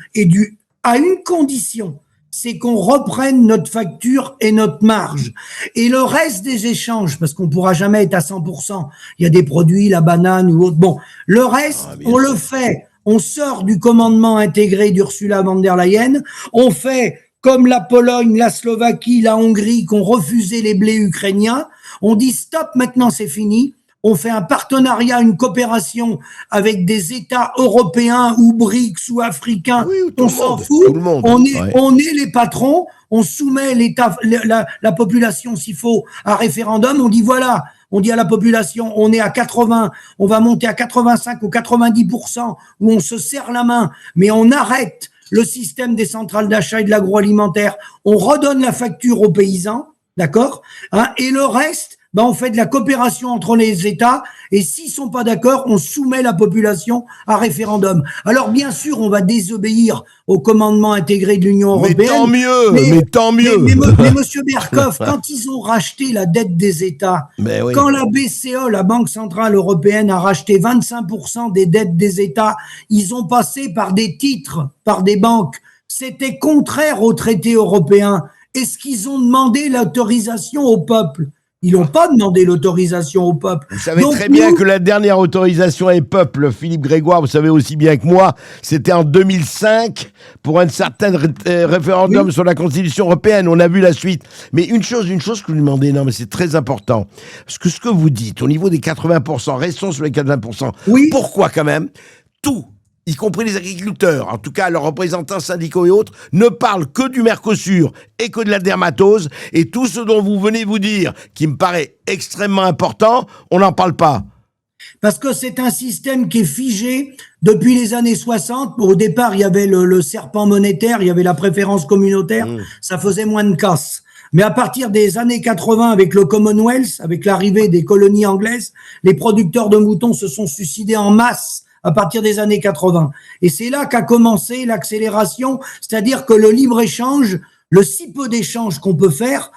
H: à une condition. C'est qu'on reprenne notre facture et notre marge. Et le reste des échanges, parce qu'on pourra jamais être à 100%. Il y a des produits, la banane ou autre. Bon. Le reste, on le fait. On sort du commandement intégré d'Ursula von der Leyen. On fait comme la Pologne, la Slovaquie, la Hongrie, qui ont refusé les blés ukrainiens. On dit stop, maintenant c'est fini. On fait un partenariat, une coopération avec des États européens ou BRICS ou africains. Oui, on s'en fout. On est les patrons. On soumet la population, s'il faut, à référendum. On dit voilà, on dit à la population, on est à 80, on va monter à 85 ou 90%, où on se serre la main, mais on arrête le système des centrales d'achat et de l'agroalimentaire, on redonne la facture aux paysans, d'accord, et le reste, on fait de la coopération entre les États, et s'ils sont pas d'accord, on soumet la population à référendum. Alors bien sûr, on va désobéir au commandement intégré de l'Union européenne.
I: Mais tant mieux.
H: Mais monsieur Berkoff, quand ils ont racheté la dette des États, quand la BCE, la Banque centrale européenne, a racheté 25% des dettes des États, ils ont passé par des titres, par des banques. C'était contraire aux traités européens. Est-ce qu'ils ont demandé l'autorisation au peuple? Ils n'ont pas demandé l'autorisation au peuple.
I: Vous savez très bien que la dernière autorisation au peuple, Philippe Grégoire, vous savez aussi bien que moi, c'était en 2005 pour un certain référendum sur la Constitution européenne. On a vu la suite. Mais une chose que vous demandez, non, mais c'est très important. Parce que ce que vous dites, au niveau des 80%, restons sur les 80%. Oui. Pourquoi quand même tout, y compris les agriculteurs, en tout cas leurs représentants syndicaux et autres, ne parlent que du Mercosur et que de la dermatose, et tout ce dont vous venez vous dire, qui me paraît extrêmement important, on n'en parle pas.
H: Parce que c'est un système qui est figé depuis les années 60. Au départ, il y avait le serpent monétaire, il y avait la préférence communautaire, ça faisait moins de casse. Mais à partir des années 80, avec le Commonwealth, avec l'arrivée des colonies anglaises, les producteurs de moutons se sont suicidés en masse à partir des années 80. Et c'est là qu'a commencé l'accélération, c'est-à-dire que le libre-échange, le si peu d'échanges qu'on peut faire,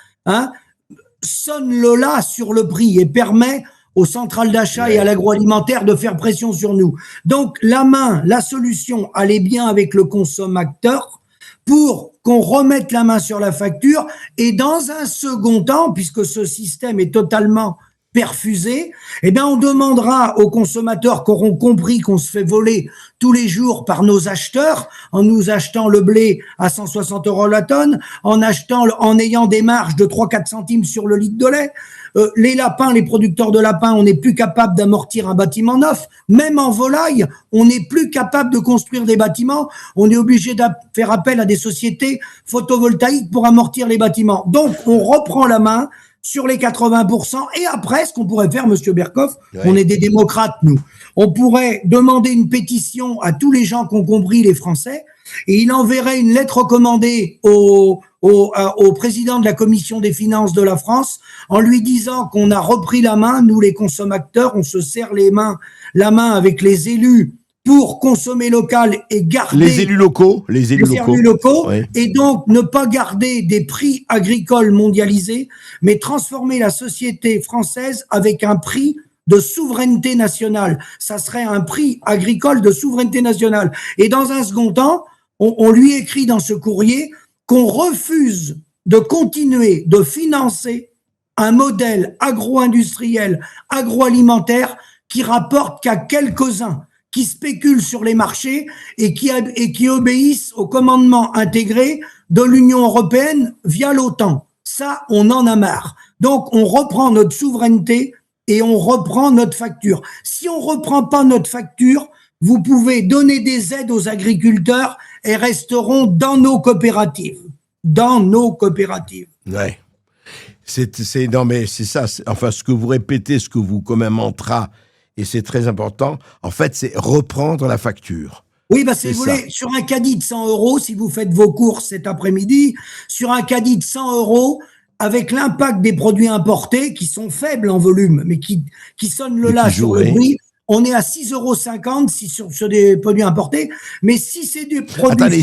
H: sonne le la sur le prix et permet aux centrales d'achat et à l'agroalimentaire de faire pression sur nous. Donc la solution, elle est bien avec le consommateur pour qu'on remette la main sur la facture, et dans un second temps, puisque ce système est totalement perfusé, eh bien, on demandera aux consommateurs qui auront compris qu'on se fait voler tous les jours par nos acheteurs, en nous achetant le blé à 160 € la tonne, en ayant des marges de 3-4 centimes sur le litre de lait. Les lapins, les producteurs de lapins, on n'est plus capable d'amortir un bâtiment neuf. Même en volaille, on n'est plus capable de construire des bâtiments. On est obligé de faire appel à des sociétés photovoltaïques pour amortir les bâtiments. Donc, on reprend la main sur les 80%. Et après, ce qu'on pourrait faire, Monsieur Berkoff, on est des démocrates, nous. On pourrait demander une pétition à tous les gens qui ont compris, les Français, et il enverrait une lettre recommandée au président de la Commission des finances de la France, en lui disant qu'on a repris la main, nous les consommateurs, on se serre la main avec les élus pour consommer local et garder
I: les élus locaux,
H: oui. Et donc ne pas garder des prix agricoles mondialisés, mais transformer la société française avec un prix de souveraineté nationale. Ça serait un prix agricole de souveraineté nationale. Et dans un second temps, on lui écrit dans ce courrier qu'on refuse de continuer de financer un modèle agro-industriel, agroalimentaire qui rapporte qu'à quelques-uns, qui spéculent sur les marchés et qui obéissent au commandement intégré de l'Union européenne via l'OTAN. Ça, on en a marre. Donc, on reprend notre souveraineté et on reprend notre facture. Si on reprend pas notre facture, vous pouvez donner des aides aux agriculteurs et resteront dans nos coopératives. Dans nos coopératives.
I: Ouais. Non, mais c'est ça. Enfin, ce que vous répétez, ce que vous, comme un mantra, et c'est très important, en fait, c'est reprendre la facture.
H: Oui, si vous voulez, sur un caddie de 100 €, si vous faites vos courses cet après-midi, sur un caddie de 100 €, avec l'impact des produits importés, qui sont faibles en volume, mais qui sonnent le la sur le prix, on est à 6,50 € si sur des produits importés, mais si c'est des produits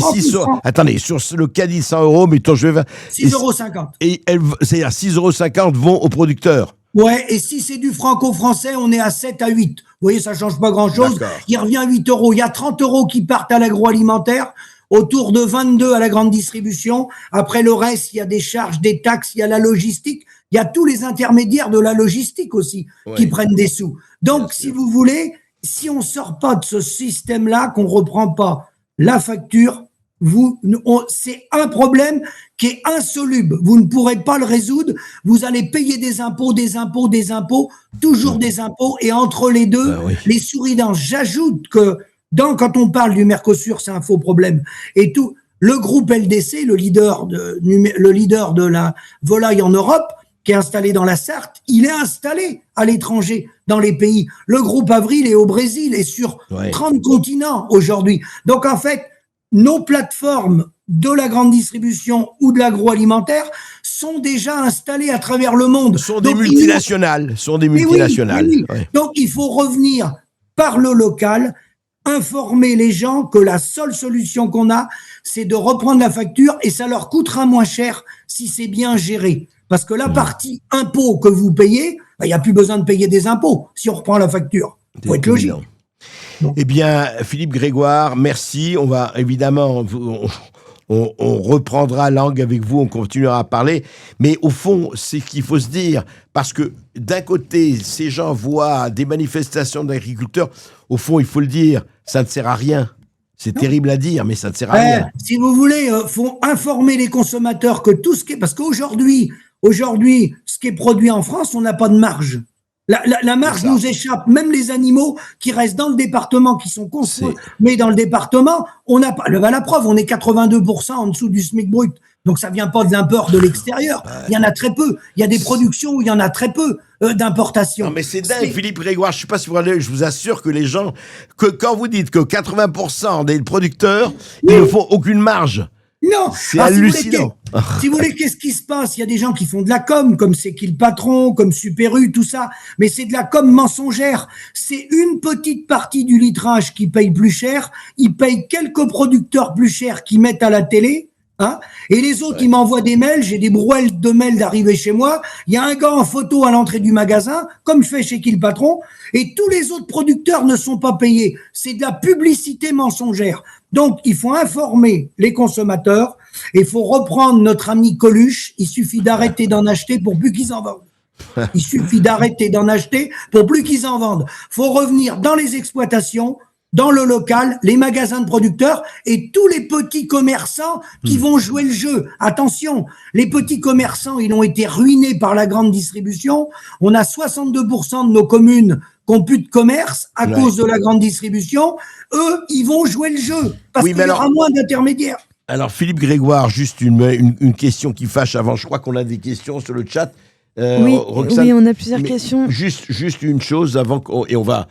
I: Attendez, sur le caddie 100 €, mettons, je vais...
H: 6,50 €.
I: Et c'est-à-dire 6,50 € vont aux producteurs.
H: Ouais, et si c'est du franco-français, on est à 7 à 8. Vous voyez, ça change pas grand-chose. Il revient à 8 €. Il y a 30 € qui partent à l'agroalimentaire, autour de 22 à la grande distribution. Après le reste, il y a des charges, des taxes, il y a la logistique. Il y a tous les intermédiaires de la logistique aussi qui prennent des sous. Donc, si vous voulez, si on sort pas de ce système-là, qu'on reprend pas la facture, c'est un problème qui est insoluble. Vous ne pourrez pas le résoudre. Vous allez payer des impôts, toujours des impôts, et entre les deux, les souris dansent. J'ajoute que quand on parle du Mercosur, c'est un faux problème. Et tout, le groupe LDC, le leader de la volaille en Europe, qui est installé dans la Sarthe, il est installé à l'étranger, dans les pays. Le groupe Avril est au Brésil et sur 30 continents aujourd'hui. Donc en fait, nos plateformes de la grande distribution ou de l'agroalimentaire sont déjà installées à travers le monde.
I: Sont des multinationales.
H: Oui. Donc il faut revenir par le local, informer les gens que la seule solution qu'on a, c'est de reprendre la facture, et ça leur coûtera moins cher si c'est bien géré. Parce que la partie impôt que vous payez, il n'y a plus besoin de payer des impôts si on reprend la facture. Il faut être logique.
I: Eh bien, Philippe Grégoire, merci. On va évidemment, on reprendra langue avec vous, on continuera à parler. Mais au fond, c'est ce qu'il faut se dire. Parce que d'un côté, ces gens voient des manifestations d'agriculteurs. Au fond, il faut le dire, ça ne sert à rien. C'est terrible à dire, mais ça ne sert à rien.
H: Si vous voulez, faut informer les consommateurs que tout ce qui est... Parce qu'aujourd'hui, ce qui est produit en France, on n'a pas de marge. La marge nous échappe. Même les animaux qui restent dans le département, qui sont consommés dans le département, on n'a pas. La preuve, on est 82% en dessous du SMIC brut. Donc ça vient pas de l'import de l'extérieur. Il y en a très peu. Il y a des productions où il y en a très peu d'importation.
I: Non, mais c'est dingue, Philippe Grégoire. Je sais pas si vous allez, je vous assure que les gens, quand vous dites que 80% des producteurs, ils ne font aucune marge.
H: Non,
I: c'est hallucinant.
H: Si vous voulez, qu'est-ce qui se passe? Il y a des gens qui font de la com, comme C'est qui le patron, comme Super U, tout ça. Mais c'est de la com mensongère. C'est une petite partie du litrage qui paye plus cher. Ils payent quelques producteurs plus chers qui mettent à la télé. Hein, et les autres, ils m'envoient des mails, j'ai des brouelles de mails d'arriver chez moi, il y a un gars en photo à l'entrée du magasin, comme je fais chez Qui le patron, et tous les autres producteurs ne sont pas payés. C'est de la publicité mensongère. Donc, il faut informer les consommateurs, et il faut reprendre notre ami Coluche, il suffit d'arrêter d'en acheter pour plus qu'ils en vendent. Il suffit d'arrêter d'en acheter pour plus qu'ils en vendent. Faut revenir dans les exploitations, dans le local, les magasins de producteurs et tous les petits commerçants qui vont jouer le jeu. Attention, les petits commerçants, ils ont été ruinés par la grande distribution. On a 62% de nos communes qui n'ont plus de commerce à cause de la grande distribution. Eux, ils vont jouer le jeu parce qu'il y aura moins d'intermédiaires.
I: Alors, Philippe Grégoire, juste une question qui fâche avant. Je crois qu'on a des questions sur le chat.
O: Oui, on a plusieurs questions.
I: Juste une chose avant et on va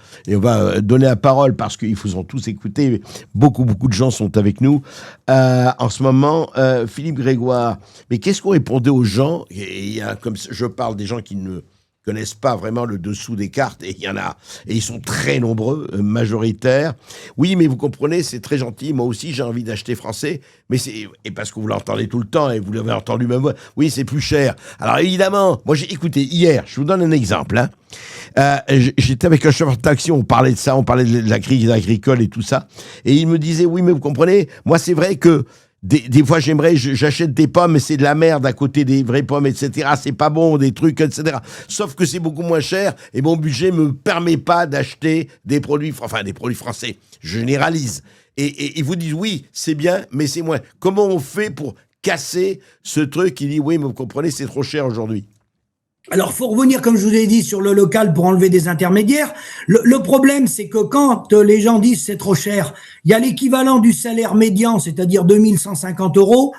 I: donner la parole parce qu'ils vous ont tous écouté. Beaucoup de gens sont avec nous en ce moment. Philippe Grégoire, mais qu'est-ce qu'on répondait aux gens? Il y a, comme je parle des gens qui ne connaissent pas vraiment le dessous des cartes, et il y en a, et ils sont très nombreux, majoritaires. Oui, mais vous comprenez, c'est très gentil, moi aussi j'ai envie d'acheter français, mais et parce que vous l'entendez tout le temps, et vous l'avez entendu même, oui, c'est plus cher. Alors évidemment, moi j'ai écouté hier, je vous donne un exemple, j'étais avec un chauffeur de taxi, on parlait de ça, on parlait de la crise agricole et tout ça, et il me disait, oui, mais vous comprenez, moi c'est vrai que des fois, j'achète des pommes, mais c'est de la merde à côté des vraies pommes, etc. C'est pas bon, des trucs, etc. Sauf que c'est beaucoup moins cher et mon budget me permet pas d'acheter des produits français. Je généralise. Et ils vous disent, oui, c'est bien, mais c'est moins. Comment on fait pour casser ce truc qui dit, oui, mais vous comprenez, c'est trop cher aujourd'hui?
H: Alors, faut revenir, comme je vous ai dit, sur le local pour enlever des intermédiaires. Le problème, c'est que quand les gens disent c'est trop cher, il y a l'équivalent du salaire médian, c'est-à-dire 2150 €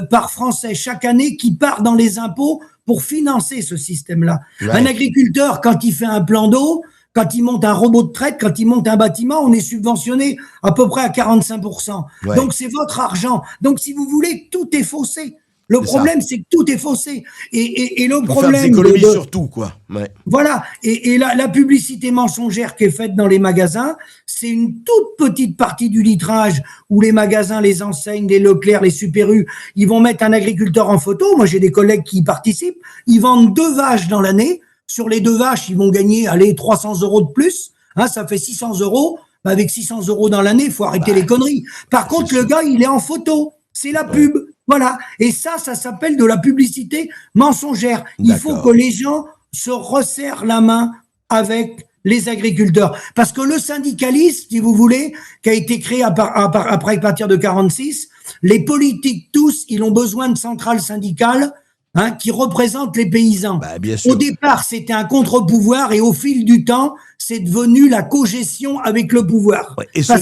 H: par Français chaque année qui part dans les impôts pour financer ce système-là. Ouais. Un agriculteur, quand il fait un plan d'eau, quand il monte un robot de traite, quand il monte un bâtiment, on est subventionné à peu près à 45%. Ouais. Donc, c'est votre argent. Donc, si vous voulez, tout est faussé. Le problème, c'est que tout est faussé. Et le problème.
I: Faire des économies sur tout, quoi. Ouais.
H: Voilà. Et la publicité mensongère qui est faite dans les magasins, c'est une toute petite partie du litrage où les magasins, les enseignes, les Leclerc, les Super U, ils vont mettre un agriculteur en photo. Moi, j'ai des collègues qui y participent. Ils vendent 2 vaches dans l'année. Sur les 2 vaches, ils vont gagner, 300 € de plus. Hein, ça fait 600 €. Avec 600 € dans l'année, il faut arrêter les conneries. Par contre, le gars, il est en photo. C'est la pub. Voilà. Et ça s'appelle de la publicité mensongère. Il faut que les gens se resserrent la main avec les agriculteurs. Parce que le syndicalisme, si vous voulez, qui a été créé après, à partir de 46, les politiques tous, ils ont besoin de centrales syndicales, qui représentent les paysans.
I: Bien sûr.
H: Au départ, c'était un contre-pouvoir et au fil du temps, c'est devenu la cogestion avec le pouvoir.
I: Ouais, et ce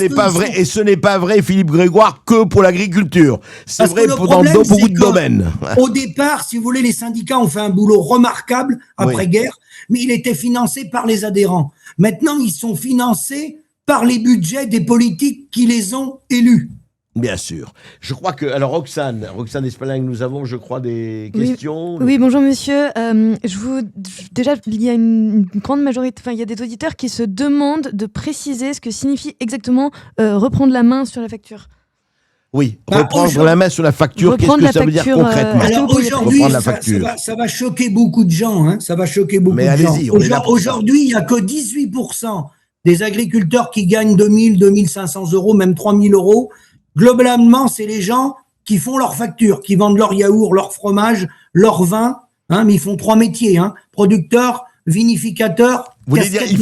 I: n'est pas vrai, Philippe Grégoire, que pour l'agriculture. C'est vrai dans beaucoup de domaines.
H: Au départ, si vous voulez, les syndicats ont fait un boulot remarquable après-guerre, mais il était financé par les adhérents. Maintenant, ils sont financés par les budgets des politiques qui les ont élus.
I: Bien sûr. Je crois que... Alors, Roxane Espelin, nous avons, je crois, des questions.
O: Oui, bonjour monsieur. Déjà, il y a une grande majorité... Enfin, il y a des auditeurs qui se demandent de préciser ce que signifie exactement reprendre la main sur la facture.
I: Oui, reprendre la main sur la facture, qu'est-ce que ça veut dire concrètement?
H: Alors aujourd'hui, ça va choquer beaucoup de gens. Ça va choquer beaucoup de gens. Mais allez-y, aujourd'hui, il n'y a que 18% des agriculteurs qui gagnent 2000, 2500 €, même 3000 €. Globalement, c'est les gens qui font leurs factures, qui vendent leur yaourt, leur fromage, leur vin, mais ils font 3 métiers, producteurs, vinificateurs.
I: Vous voulez dire, ils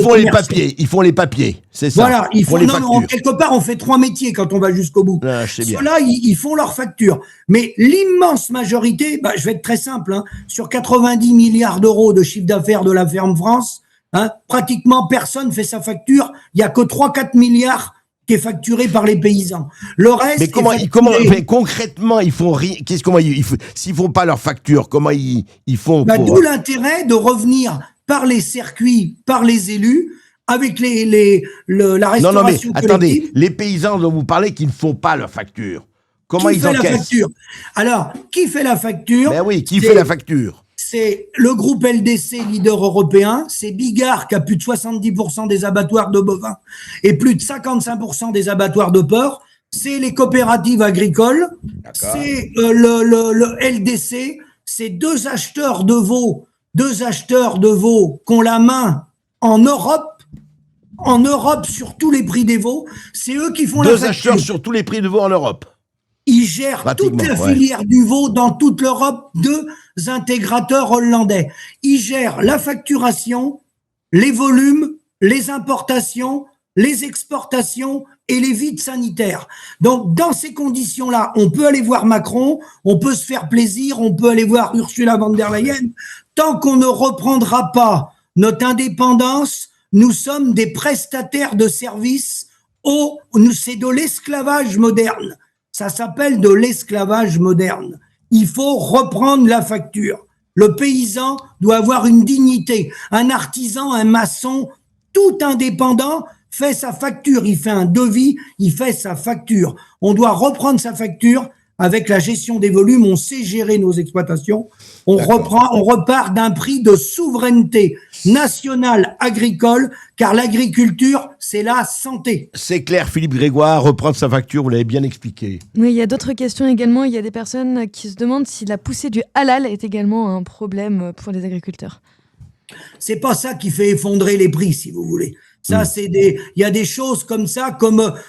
I: font les papiers, c'est ça?
H: Voilà, quelque part, on fait 3 métiers quand on va jusqu'au bout. Ceux-là, ils font leurs factures. Mais l'immense majorité, je vais être très simple, sur 90 milliards € de chiffre d'affaires de la ferme France, pratiquement personne fait sa facture. Il n'y a que 3-4 milliards qui est facturé par les paysans. Le reste.
I: Mais concrètement, ils font rien. S'ils font pas leur facture, comment ils font
H: D'où l'intérêt de revenir par les circuits, par les élus, avec la restauration collective.
I: Attendez, les paysans dont vous parlez qui ne font pas leur facture. Comment
H: qui
I: ils
H: fait la
I: encaissent?
H: facture? Alors, qui fait la facture?
I: Ben oui, qui fait la facture?
H: C'est le groupe LDC, leader européen. C'est Bigard qui a plus de 70% des abattoirs de bovins et plus de 55% des abattoirs de porcs. C'est les coopératives agricoles. C'est le LDC. C'est deux acheteurs de veaux qui ont la main en Europe sur tous les prix des veaux. C'est eux qui font la facture.
I: Deux acheteurs sur tous les prix de veau en Europe.
H: Ils gèrent toute la filière du veau dans toute l'Europe, deux intégrateurs hollandais. Ils gèrent la facturation, les volumes, les importations, les exportations et les vides sanitaires. Donc, dans ces conditions-là, on peut aller voir Macron, on peut se faire plaisir, on peut aller voir Ursula von der Leyen. Tant qu'on ne reprendra pas notre indépendance, nous sommes des prestataires de services. C'est de l'esclavage moderne. Ça s'appelle de l'esclavage moderne. Il faut reprendre la facture. Le paysan doit avoir une dignité. Un artisan, un maçon, tout indépendant fait sa facture. Il fait un devis, il fait sa facture. On doit reprendre sa facture avec la gestion des volumes. On sait gérer nos exploitations. On repart d'un prix de souveraineté nationale agricole, car l'agriculture, c'est la santé.
I: C'est clair, Philippe Grégoire, reprendre sa facture, vous l'avez bien expliqué.
O: Oui, il y a d'autres questions également. Il y a des personnes qui se demandent si la poussée du halal est également un problème pour les agriculteurs.
H: C'est pas ça qui fait effondrer les prix, si vous voulez. Ça, il y a des choses comme ça,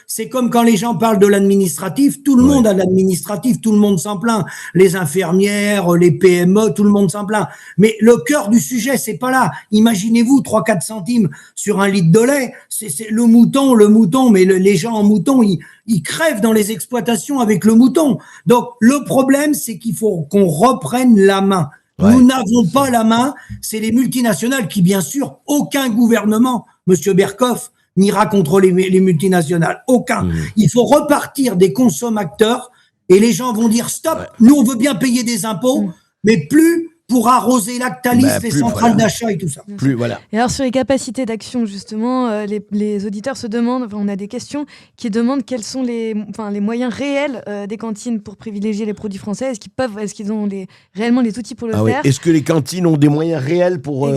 H: c'est comme quand les gens parlent de l'administratif, tout le monde a de l'administratif, tout le monde s'en plaint. Les infirmières, les PME, tout le monde s'en plaint. Mais le cœur du sujet, c'est pas là. Imaginez-vous 3-4 centimes sur un litre de lait. C'est le mouton, mais les gens en mouton, ils crèvent dans les exploitations avec le mouton. Donc, le problème, c'est qu'il faut qu'on reprenne la main. Nous n'avons pas la main. C'est les multinationales qui, bien sûr, aucun gouvernement, Monsieur Berkoff, n'ira contre les multinationales. Aucun. Il faut repartir des consommateurs et les gens vont dire stop, nous on veut bien payer des impôts, mais plus pour arroser Lactalis, les centrales d'achat et tout ça.
O: Et alors sur les capacités d'action, justement, les auditeurs se demandent, on a des questions qui demandent quels sont les moyens réels des cantines pour privilégier les produits français. Est-ce qu'ils ont réellement les outils pour le faire?
I: Est-ce que les cantines ont des moyens réels pour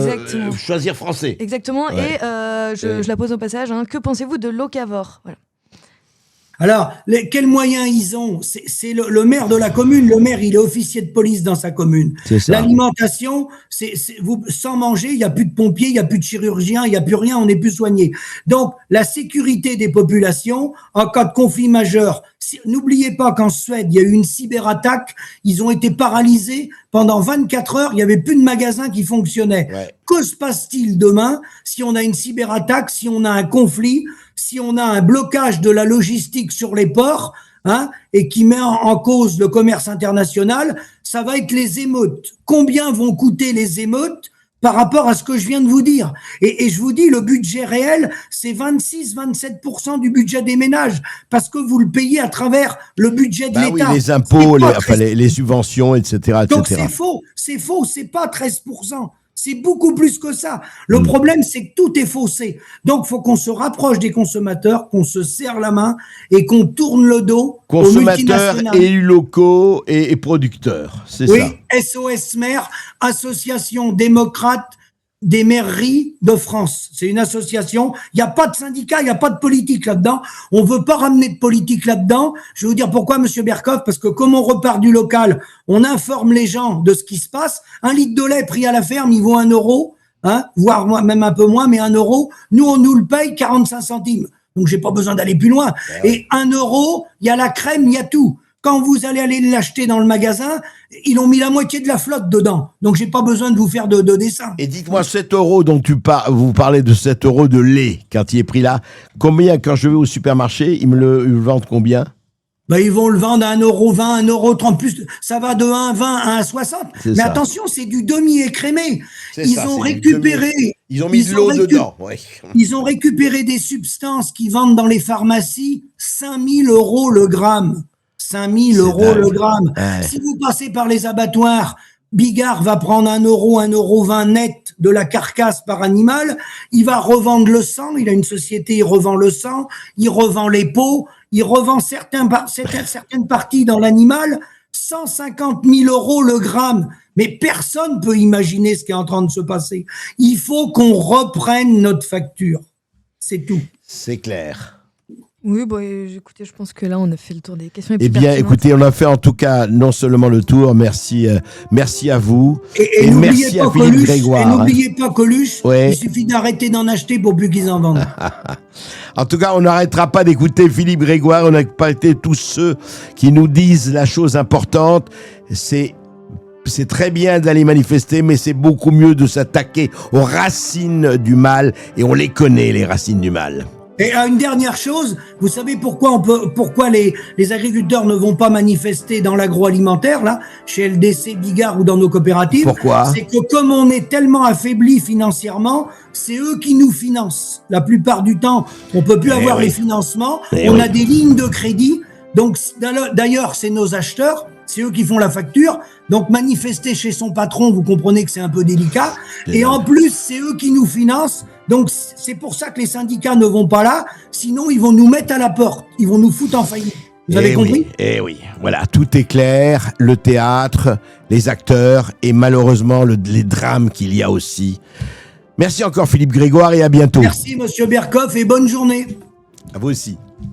I: choisir français?
O: Exactement. Et je la pose au passage. Que pensez-vous de Locavor? Voilà.
H: Alors, quels moyens ils ont? C'est le maire de la commune. Le maire, il est officier de police dans sa commune. L'alimentation, sans manger, il n'y a plus de pompiers, il n'y a plus de chirurgiens, il n'y a plus rien, on n'est plus soigné. Donc, la sécurité des populations, en cas de conflit majeur, n'oubliez pas qu'en Suède, il y a eu une cyberattaque, ils ont été paralysés pendant 24 heures, il n'y avait plus de magasins qui fonctionnaient. Que se passe-t-il demain si on a une cyberattaque, si on a un conflit, si on a un blocage de la logistique sur les ports, et qui met en cause le commerce international? Ça va être les émeutes. Combien vont coûter les émeutes par rapport à ce que je viens de vous dire? Et je vous dis, le budget réel, c'est 26-27% du budget des ménages, parce que vous le payez à travers le budget de l'État.
I: Oui, les impôts, les subventions, etc.
H: Donc c'est faux, c'est pas 13%. C'est beaucoup plus que ça. Le problème, c'est que tout est faussé. Donc, il faut qu'on se rapproche des consommateurs, qu'on se serre la main et qu'on tourne le dos aux multinationales.
I: Consommateurs, élus locaux et producteurs, c'est ça.
H: Oui, SOS Maire, Association démocrate des mairies de France. C'est une association. Il n'y a pas de syndicat, il n'y a pas de politique là-dedans. On ne veut pas ramener de politique là-dedans. Je vais vous dire pourquoi, Monsieur Berkoff, parce que comme on repart du local, on informe les gens de ce qui se passe. Un litre de lait pris à la ferme, il vaut 1 euro, voire même un peu moins, mais 1 euro. Nous, on nous le paye 45 centimes. Donc, j'ai pas besoin d'aller plus loin. Et 1 euro, il y a la crème, il y a tout. Quand vous allez aller l'acheter dans le magasin, ils ont mis la moitié de la flotte dedans. Donc, j'ai pas besoin de vous faire de dessin.
I: Et dites-moi, 7 euros dont vous parlez de 7 euros de lait quand il est pris là. Combien, quand je vais au supermarché, ils me le vendent combien?
H: Ils vont le vendre à 1,20 €, 1,30 €, plus, ça va de 1,20 à 1,60. Mais attention, c'est du demi-écrémé. Ils ont récupéré.
I: Ils ont mis de l'eau dedans.
H: Ils ont récupéré des substances qui vendent dans les pharmacies 5 000 € le gramme. 5 000 € le gramme. Si vous passez par les abattoirs, Bigard va prendre 1 euro, 1,20 € net de la carcasse par animal. Il va revendre le sang. Il a une société, il revend le sang, il revend les peaux, il revend certaines parties dans l'animal. 150 000 € le gramme. Mais personne peut imaginer ce qui est en train de se passer. Il faut qu'on reprenne notre facture. C'est tout.
I: C'est clair.
O: Oui, bon, écoutez, je pense que là, on a fait le tour des questions.
I: Eh bien, écoutez, on a fait en tout cas non seulement le tour, merci à vous.
H: Et
I: merci à Philippe Grégoire.
H: Et n'oubliez pas Coluche, il suffit d'arrêter d'en acheter pour plus qu'ils en vendent.
I: En tout cas, on n'arrêtera pas d'écouter Philippe Grégoire, on n'a pas été tous ceux qui nous disent la chose importante, c'est très bien d'aller manifester, mais c'est beaucoup mieux de s'attaquer aux racines du mal, et on les connaît, les racines du mal.
H: Et une dernière chose, vous savez pourquoi les agriculteurs ne vont pas manifester dans l'agroalimentaire, là, chez LDC, Bigard ou dans nos coopératives?
I: Pourquoi?
H: C'est que comme on est tellement affaibli financièrement, c'est eux qui nous financent. La plupart du temps, on peut plus avoir les financements, on a des lignes de crédit. Donc, d'ailleurs, c'est nos acheteurs, c'est eux qui font la facture. Donc, manifester chez son patron, vous comprenez que c'est un peu délicat. Et en plus, c'est eux qui nous financent. Donc, c'est pour ça que les syndicats ne vont pas là. Sinon, ils vont nous mettre à la porte. Ils vont nous foutre en faillite. Vous avez compris?
I: Eh oui, voilà, tout est clair. Le théâtre, les acteurs et malheureusement les drames qu'il y a aussi. Merci encore Philippe Grégoire et à bientôt.
H: Merci Monsieur Berkoff et bonne journée.
I: À vous aussi.